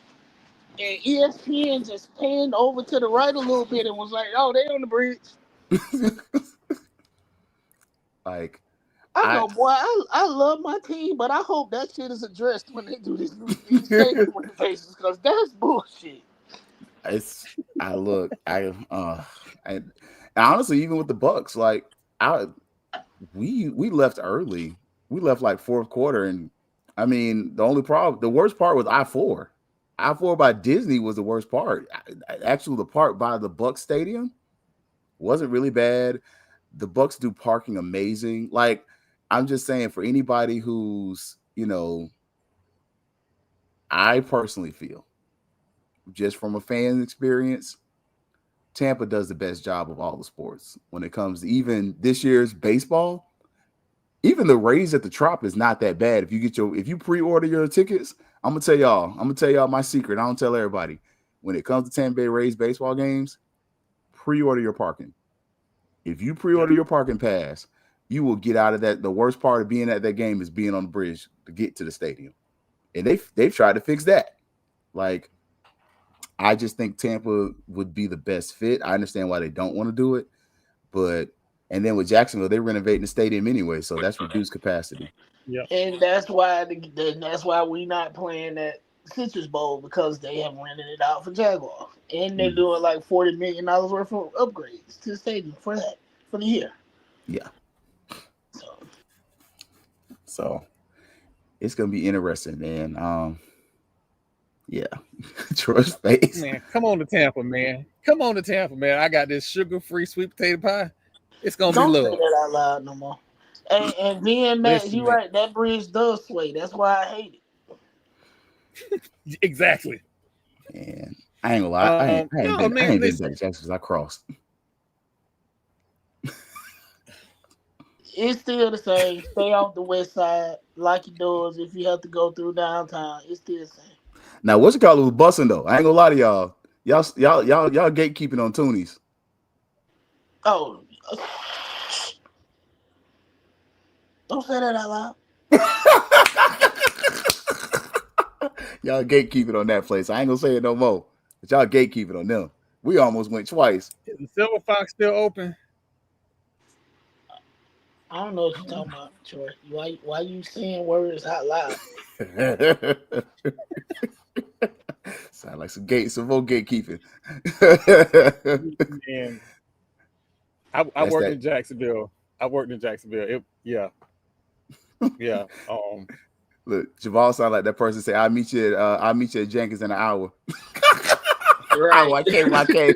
And ESPN just panned over to the right a little bit and was like, "Oh, they on the bridge." Like, I go, boy, I love my team, but I hope that shit is addressed when they do these stadium renovations because that's bullshit. And honestly, even with the Bucks, like we left early. We left like fourth quarter, and I mean the worst part was I-4. I-4 by Disney was the worst part. Actually, the part by the Bucks Stadium wasn't really bad. The Bucks do parking amazing. Like, I'm just saying, for anybody who's, I personally feel, just from a fan experience, Tampa does the best job of all the sports when it comes to even this year's baseball. Even the Rays at the Trop is not that bad. If you pre-order your tickets, I'm gonna tell y'all my secret. I don't tell everybody. When it comes to Tampa Bay Rays baseball games, pre-order your parking. If you pre-order your parking pass, you will get out of that. The worst part of being at that game is being on the bridge to get to the stadium. And they've tried to fix that. Like, I just think Tampa would be the best fit. I understand why they don't want to do it, and then with Jacksonville, they're renovating the stadium anyway, so that's reduced capacity. Yeah, and that's why we not playing that Citrus Bowl because they have rented it out for Jaguars, and they're doing like $40 million worth of upgrades to the stadium for the year. Yeah. So it's gonna be interesting, man. Yeah, Troy's face. man, come on to Tampa, man. I got this sugar-free sweet potato pie. It's gonna Don't be say love. that out loud no more. And then Matt, Listen, you man. right. That bridge does sway. That's why I hate it. Exactly. And I ain't gonna lie, I ain't been to Jackson since I crossed. It's still the same. Stay off the west side like it does if you have to go through downtown. It's still the same. Now, what's it called? It was busting though. I ain't gonna lie to y'all. Y'all gatekeeping on Toonies. Oh, don't say that out loud. Y'all gatekeeping on that place. I ain't gonna say it no more. But y'all gatekeeping on them. We almost went twice. Is the Silver Fox still open? I don't know what you're talking about, Troy. Why you saying words out loud? Sound like some more gatekeeping. Man, I worked in Jacksonville. Yeah. Look, Javal sound like that person say, "I'll meet you at Jenkins in an hour." Right. I came.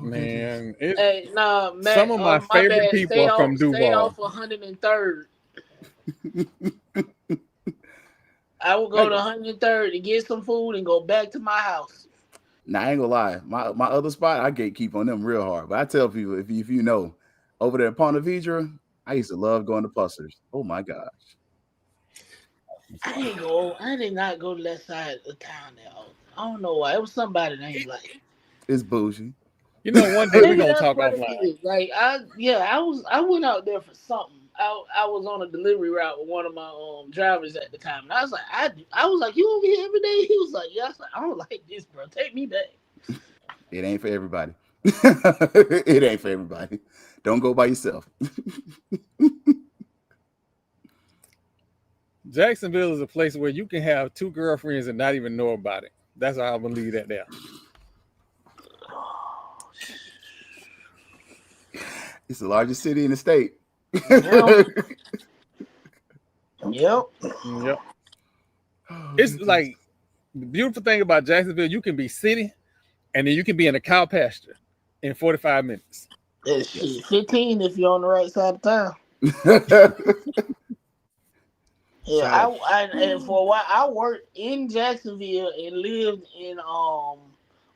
Man, Matt, some of my favorite people are from Duval. Stay off 103rd. I will go to 103rd to get some food and go back to my house. Now, I ain't gonna lie. My other spot, I gatekeep on them real hard. But I tell people, if you know, over there at Ponte Vedra, I used to love going to Pussers. Oh my gosh. I did not go to that side of the town that often. I don't know why. It was somebody named like. It's bougie. You know, one day we're Maybe gonna that's talk what it offline. is. Like I went out there for something. I was on a delivery route with one of my drivers at the time, and I was like, I was like, you over here every day? He was like, yeah. I was like, I don't like this, bro. Take me back. It ain't for everybody. It ain't for everybody. Don't go by yourself. Jacksonville is a place where you can have 2 girlfriends and not even know about it. That's how I believe that there. It's the largest city in the state. Yep. Yep. It's like the beautiful thing about Jacksonville, you can be city and then you can be in a cow pasture in 45 minutes. It's shit, 15 if you're on the right side of town. Yeah, and for a while I worked in Jacksonville and lived in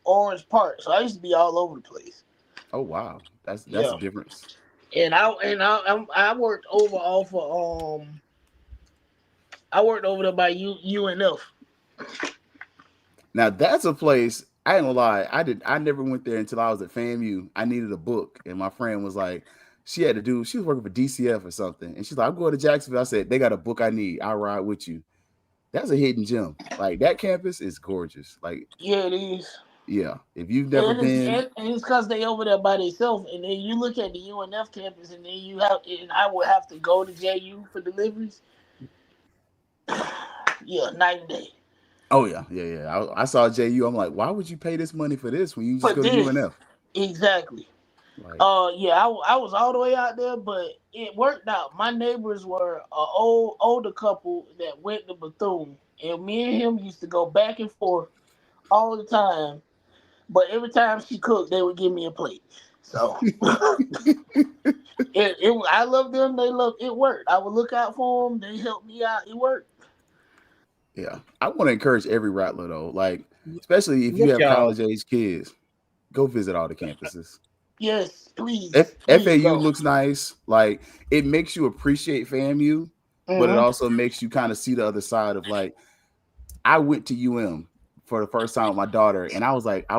Orange Park, so I used to be all over the place. Oh wow, that's Yeah. a difference. And I worked over off of I worked over there by UNF. Now that's a place. I ain't gonna lie. I never went there until I was at FAMU. I needed a book, and my friend was like, she was working for DCF or something, and she's like, I'm going to Jacksonville. I said, they got a book I need. I'll ride with you. That's a hidden gem. Like that campus is gorgeous. Like Yeah, it is. yeah, if you've never And been, it's because they over there by themselves, and then you look at the UNF campus, and then I would have to go to JU for deliveries. Yeah, night and day. oh yeah. I saw JU. I'm like, why would you pay this money for this when you just For go to this. UNF? Exactly. Like, I was all the way out there, but it worked out. My neighbors were an older couple that went to Bethune, and me and him used to go back and forth all the time. But every time she cooked, they would give me a plate. So I love them. They love it. Worked. I would look out for them. They helped me out. It worked. yeah, I want to encourage every Rattler though. Like, especially if you Look, have y'all. college age kids, go visit all the campuses. Yes, please. FAU please go. looks nice. Like it makes you appreciate FAMU, but it Mhm. also makes you kind of see the other side of like. I went to UM for the first time with my daughter, and I was like,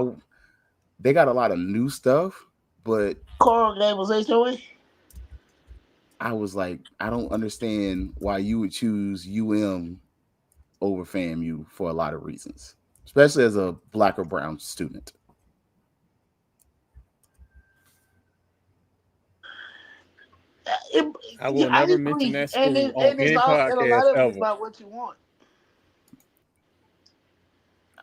they got a lot of new stuff, but Coral Gables HOA. I was like, I don't understand why you would choose UM over FAMU for a lot of reasons, especially as a black or brown student. I will never mention that school on any and a lot podcast of it's ever. about what you want.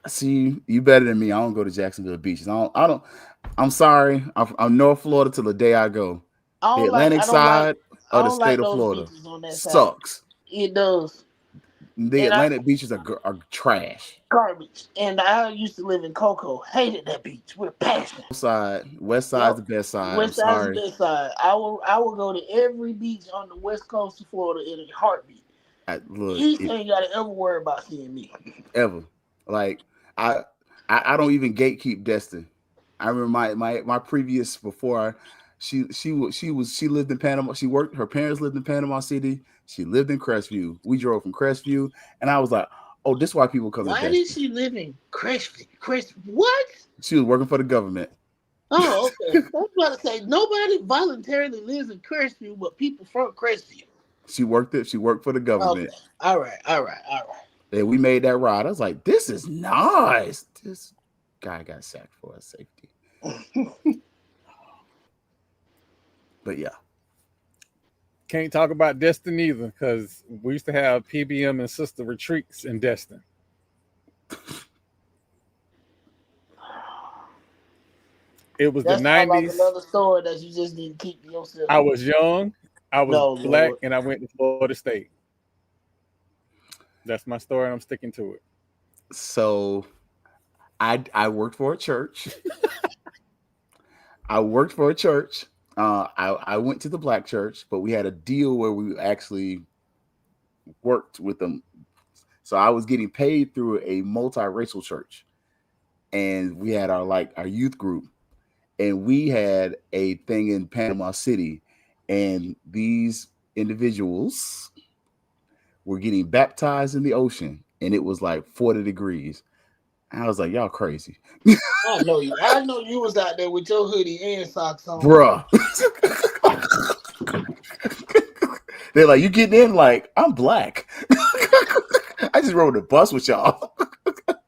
See, you better than me. I don't go to Jacksonville beaches. I'm sorry. I'm North Florida till the day I go. I The don't Atlantic like, I don't side like, I of the don't like state of those Florida beaches on that side. sucks. It does. The And Atlantic beaches are trash. garbage. And I used to live in Cocoa. Hated that beach with a passion. West side's the best side. West I'm side's sorry. the best side. I will go to every beach on the west coast of Florida in a heartbeat. Look, East ain't got to ever worry about seeing me. ever. Like I don't even gatekeep Destin. I remember my previous before she lived in Panama. She worked. Her parents lived in Panama City. She lived in Crestview. We drove from Crestview, and I was like, "Oh, this is why people come to Why Destin." did she live in Crestview? What? She was working for the government. Oh, okay. I was about to say nobody voluntarily lives in Crestview, but people from Crestview. She worked for the government. Okay. All right. And we made that ride. I was like, "This is nice." This guy got sacked for his safety. But yeah. Can't talk about Destin either because we used to have PBM and sister retreats in Destin. It was That's the not 90s. like another story that you just need to keep to yourself. I was young, I was No, black, Lord. and I went to Florida State. That's my story, and I'm sticking to it. So I worked for a church. I worked for a church. I went to the black church, but we had a deal where we actually worked with them. So I was getting paid through a multiracial church. And we had our youth group. And we had a thing in Panama City. And these individuals were getting baptized in the ocean, and it was like 40 degrees. I was like, y'all crazy. I know you. I know you was out there with your hoodie and socks on. Bruh. They're like, you getting in? Like, I'm black. I just rode the bus with y'all.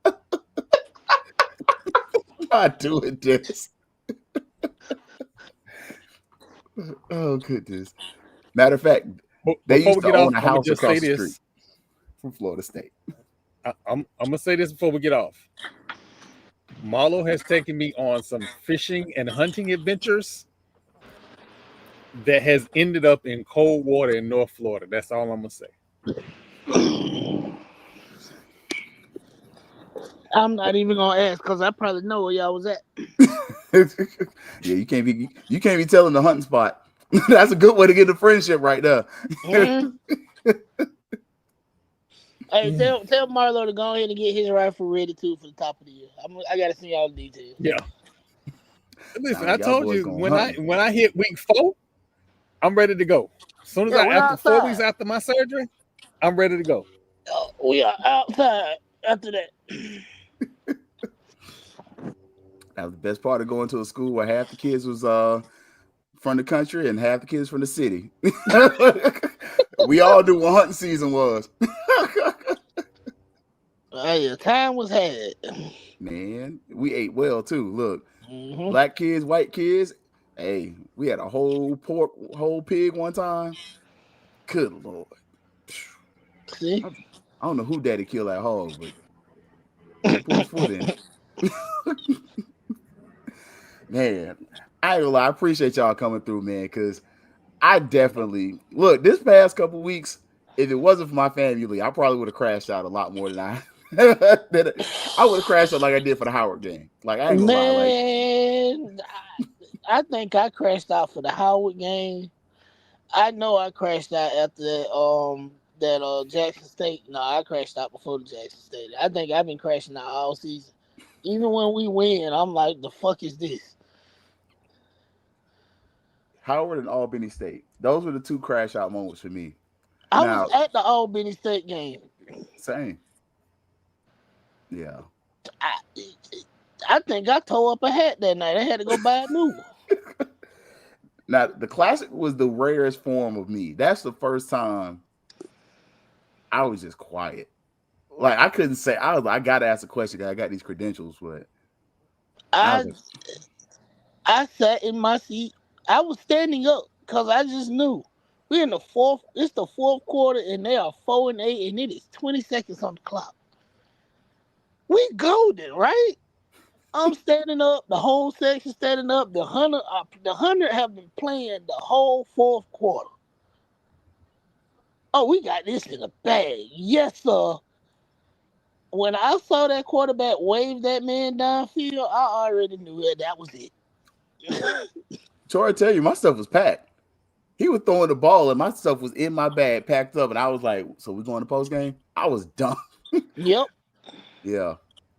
I'm not doing this. Oh, goodness. Matter of fact, they Before used we to get own off, a I'ma house just across say the this. street from Florida State. I'm gonna say this before we get off. Marlo has taken me on some fishing and hunting adventures that has ended up in cold water in North Florida. That's all I'm gonna say. I'm not even gonna ask because I probably know where y'all was at. Yeah, you can't be telling the hunting spot. That's a good way to get the friendship right there. Mhm. Hey, tell Marlo to go ahead and get his rifle ready too for the top of the year. I gotta see all the details. Yeah. Listen, Nah, I y'all told boys you going when I hit week 4, I'm ready to go. As soon as Yeah, we're after 4 outside. weeks after my surgery, I'm ready to go. We are outside after that. That was the best part of going to a school where half the kids was from the country and half the kids from the city. We all knew what hunting season was. Hey, time was had. Man, we ate well too. Look, Mhm. black kids, white kids. Hey, we had a whole pig one time. Good Lord. See? I don't know who daddy killed that hog, but he put his foot in it. Man, I ain't gonna lie, I appreciate y'all coming through, man, because I definitely look this past couple weeks. If it wasn't for my family, I probably would have crashed out a lot more than I would have crashed out like I did for the Howard game. Like I ain't gonna lie, like Man, I think I crashed out for the Howard game. I know I crashed out after that Jackson State. No, I crashed out before the Jackson State. I think I've been crashing out all season. Even when we win, I'm like, the fuck is this? Howard and Albany State. Those were the two crash out moments for me. I Now, was at the Albany State game. same. Yeah. I think I tore up a hat that night. I had to go buy a new one. Now the classic was the rarest form of me. That's the first time I was just quiet. Like I couldn't say I gotta ask a question because I got these credentials, but I sat in my seat. I was standing up because I just knew we're in the fourth. It's the fourth quarter, and they are 4-8, and it is 20 seconds on the clock. We golden, right? I'm standing up. The whole section standing up. The 100 have been playing the whole fourth quarter. Oh, we got this in the bag. Yes, sir. When I saw that quarterback wave that man downfield, I already knew that was it. Troy, I tell you, my stuff was packed. He was throwing the ball, and my stuff was in my bag, packed up, and I was like, "So we going to post game?" I was done. Yep. Yeah.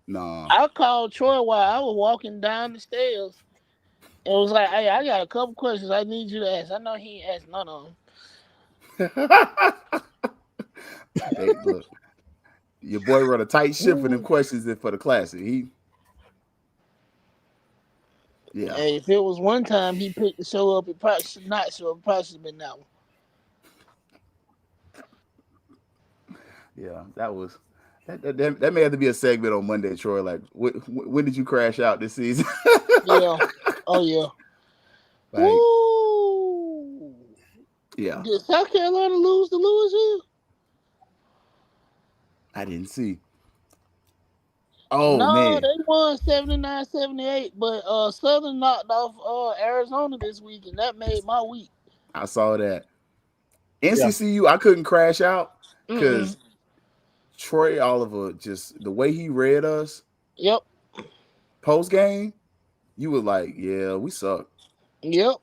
Nah. I called Troy while I was walking down the stairs. It was like, hey, I got a couple questions I need you to ask. I know he ain't asked none of them. Hey, look, your boy run a tight ship for them questions and for the classic. Yeah. Hey, if it was one time he picked to show up, it probably should not show up. It probably should have been that one. Yeah, that was that may have to be a segment on Monday, Troy. Like, when did you crash out this season? Yeah. Oh yeah. Like, Woo! yeah, Did South Carolina lose to Louisville? I didn't see. Oh no, man, they won 79-78, but Southern knocked off Arizona this week, and that made my week. I saw that. NCCU, I couldn't crash out because Troy Oliver, just the way he read us. Yep. Post game, you were like, "Yeah, we suck." Yep.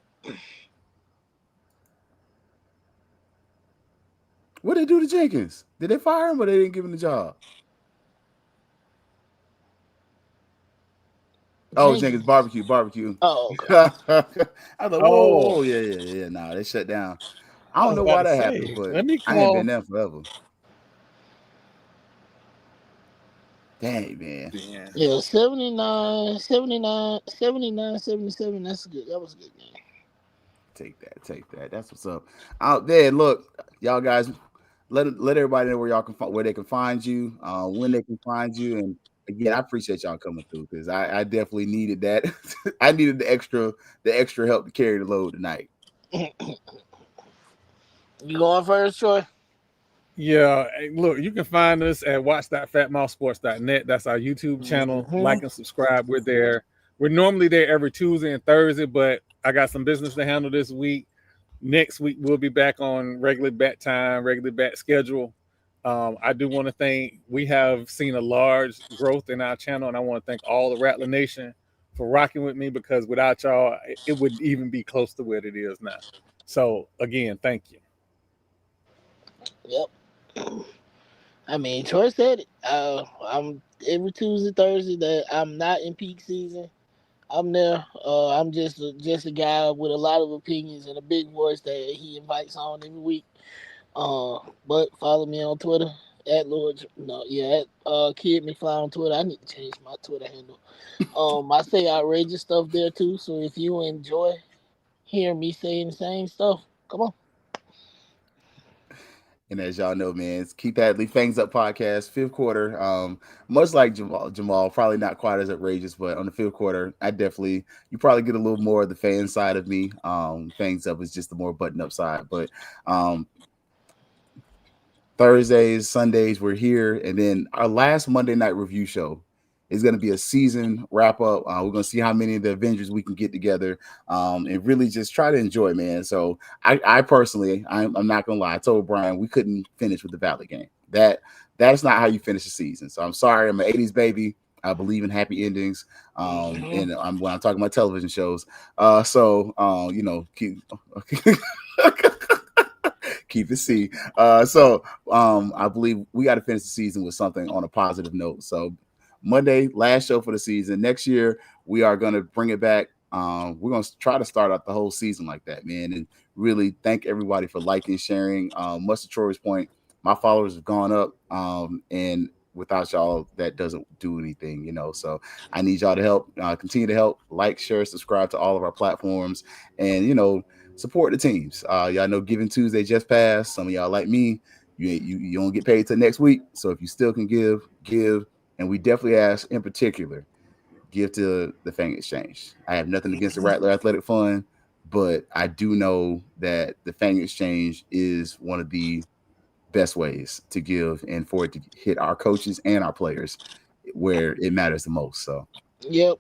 What did they do to Jenkins? Did they fire him or they didn't give him the job? Oh, Jenkins barbecue. Oh, okay. I was like, whoa, yeah. Nah, they shut down. I don't know why that happened, but let me I ain't call. been there forever. Dang, man. Yeah, 79, 79, 79, 77. That's good. That was a good game. Take that. That's what's up. Out there, look, y'all guys, let everybody know where y'all can where they can find you, when they can find you, and again, I appreciate y'all coming through because I definitely needed that. I needed the extra help to carry the load tonight. You going first, Troy? Yeah, hey, look, you can find us at watch.fatmouthsports.net. That's our YouTube channel. Like and subscribe. We're there. We're normally there every Tuesday and Thursday, but I got some business to handle this week. Next week, we'll be back on regular bat time, regular bat schedule. I do want to thank, we have seen a large growth in our channel, and I want to thank all the Rattler Nation for rocking with me because without y'all, it wouldn't even be close to where it is now. So, again, thank you. Yep. I mean, Troy said it. I'm every Tuesday, Thursday that I'm not in peak season. I'm there. I'm just a guy with a lot of opinions and a big voice that he invites on every week. But follow me on Twitter at Kid McFly on Twitter. I need to change my Twitter handle. I say outrageous stuff there too. So if you enjoy hearing me saying the same stuff, come on. And as y'all know, man, it's Keith Hadley Fangs Up podcast, fifth quarter. Much like Jamal, probably not quite as outrageous, but on the fifth quarter, you probably get a little more of the fan side of me. Fangs Up is just the more button up side. But Thursdays, Sundays, we're here. And then our last Monday night review show is going to be a season wrap up. We're going to see how many of the Avengers we can get together and really just try to enjoy, man. So I personally, I'm not going to lie. I told Brian we couldn't finish with the Valley game. That's not how you finish a season. So I'm sorry. I'm an 80s baby. I believe in happy endings. And when I'm talking about television shows. Keep it C. I believe we got to finish the season with something on a positive note. So Monday, last show for the season. Next year, we are going to bring it back. We're going to try to start out the whole season like that, man, and really thank everybody for liking, sharing. Much to Troy's point, my followers have gone up, and without y'all, that doesn't do anything, So I need y'all to help, continue to help, like, share, subscribe to all of our platforms, and support the teams. Y'all know Giving Tuesday just passed. Some of y'all like me, you don't get paid till next week. So if you still can give. And we definitely ask, in particular, give to the Fang Exchange. I have nothing against the Rattler Athletic Fund, but I do know that the Fang Exchange is one of the best ways to give and for it to hit our coaches and our players where it matters the most. So, yep.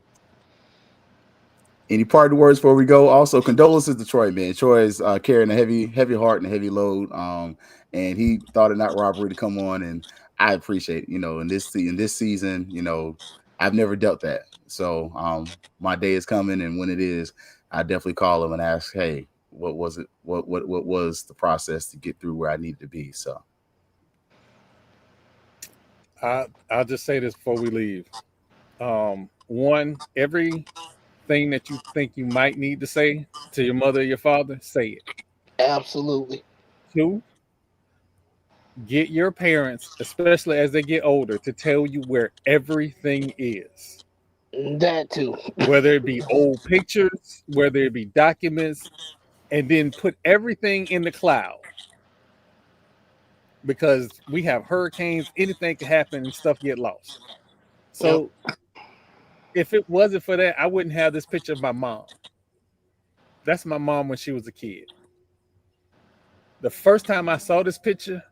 Any parting words before we go? Also, condolences to Troy, man. Troy is carrying a heavy heart and a heavy load, and he thought it not robbery to come on, and I appreciate it. In this season, I've never dealt that. So my day is coming, and when it is, I definitely call him and ask, hey, what was it? What was the process to get through where I needed to be? So I'll just say this before we leave. One, everything that you think you might need to say to your mother or your father, say it. Absolutely. 2, get your parents, especially as they get older, to tell you where everything is. That too. Whether it be old pictures, whether it be documents, and then put everything in the cloud. Because we have hurricanes, anything can happen and stuff get lost. So if it wasn't for that, I wouldn't have this picture of my mom. That's my mom when she was a kid. The first time I saw this picture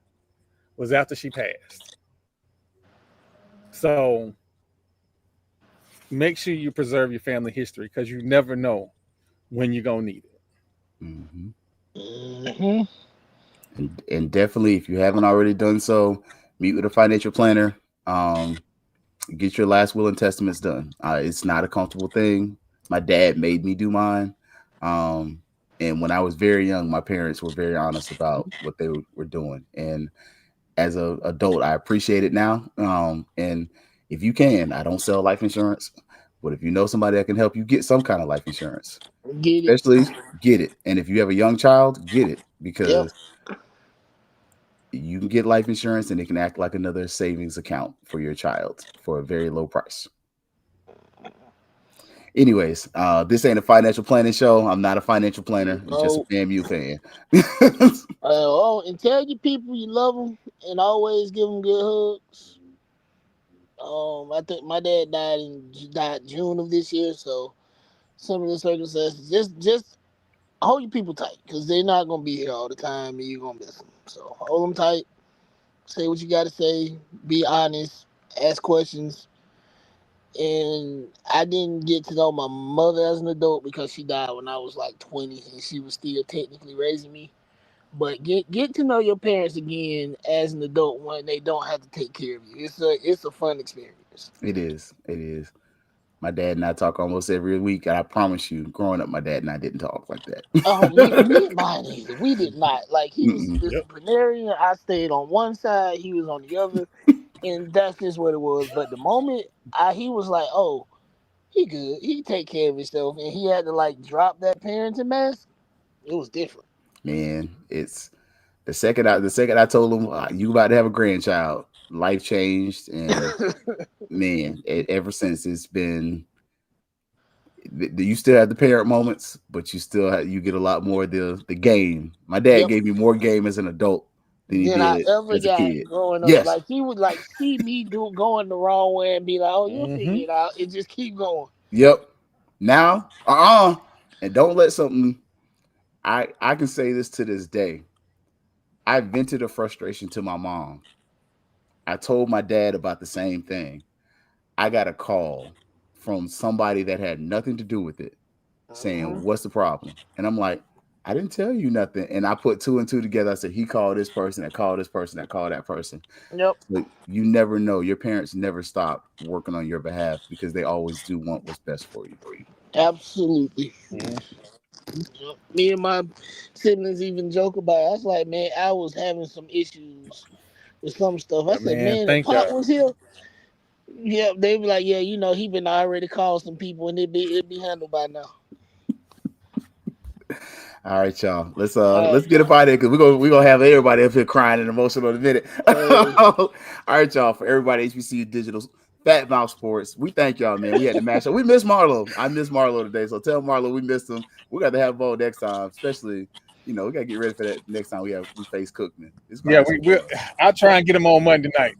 was after she passed. So make sure you preserve your family history because you never know when you're going to need it. Mm-hmm. Mm-hmm. And definitely, if you haven't already done so, meet with a financial planner. Get your last will and testaments done. It's not a comfortable thing. My dad made me do mine. And when I was very young, my parents were very honest about what they were doing. And as an adult, I appreciate it now. And if you can, I don't sell life insurance, but if you know somebody that can help you get some kind of life insurance, especially get it. And if you have a young child, get it because you can get life insurance and it can act like another savings account for your child for a very low price. Anyways, this ain't a financial planning show. I'm not a financial planner. I'm just a FAMU fan. And tell your people you love them and always give them good hugs. I think my dad died June of this year, so some of the circumstances, just hold your people tight because they're not gonna be here all the time and you're gonna miss them. So hold them tight. Say what you got to say. Be honest. Ask questions. And I didn't get to know my mother as an adult because she died when I was like 20 and she was still technically raising me. But get to know your parents again as an adult when they don't have to take care of you. It's a fun experience. It is. My dad and I talk almost every week, and I promise you, growing up, my dad and I didn't talk like that. Me and mine either. We did not. Like, he was disciplinarian. I stayed on one side, he was on the other, and that's just what it was. But the moment he was like, oh, he good, he take care of himself, and he had to like drop that parenting mask, it was different. Man, it's the second I told him you about to have a grandchild, life changed, and man, ever since it's been. You still have the parent moments, but you get a lot more of the game. My dad gave me more game as an adult than he did I ever as a got kid. growing up. Yes. Like, he would like see me going the wrong way and be like, "Oh, you'll figure it out," and just keep going. Yep. Now, and don't let something. I can say this to this day. I vented a frustration to my mom. I told my dad about the same thing. I got a call from somebody that had nothing to do with it saying, what's the problem? And I'm like, I didn't tell you nothing. And I put 2 and 2 together. I said, he called this person, that called this person, that called that person. Yep. But you never know. Your parents never stop working on your behalf because they always do want what's best for you. Absolutely. Me and my siblings even joke about it. I was like, man, I was having some issues with some stuff. I said, man, if Pop was here, yeah, they be like, yeah, you know, he been already called some people and it'd be handled by now. All right, y'all. Let's get up out of here because we're gonna have everybody up here crying and emotional in a minute. All right, y'all. For everybody, HBCU Digital Fat Mouth Sports, we thank y'all, man. We had the matchup. We missed Marlo. I missed Marlo today, so tell Marlo we missed him. We got to have Bo next time, especially. We got to get ready for that next time we face Cookman. I'll try and get him on Monday night.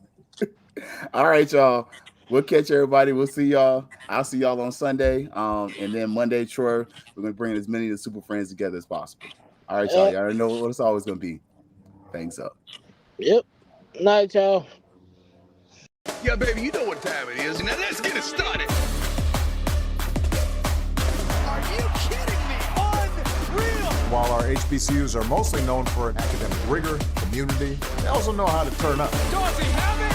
All right, y'all. We'll catch everybody. We'll see y'all. I'll see y'all on Sunday. And then Monday, Troy, we're going to bring as many of the Super Friends together as possible. All right, y'all. Y'all already know what it's always going to be. Thanks up. Yep. Night, y'all. Yeah, baby, you know what time it is. Now let's get it started. Are you kidding me? Unreal. While our HBCUs are mostly known for academic rigor, community, they also know how to turn up. Dorsey, have it!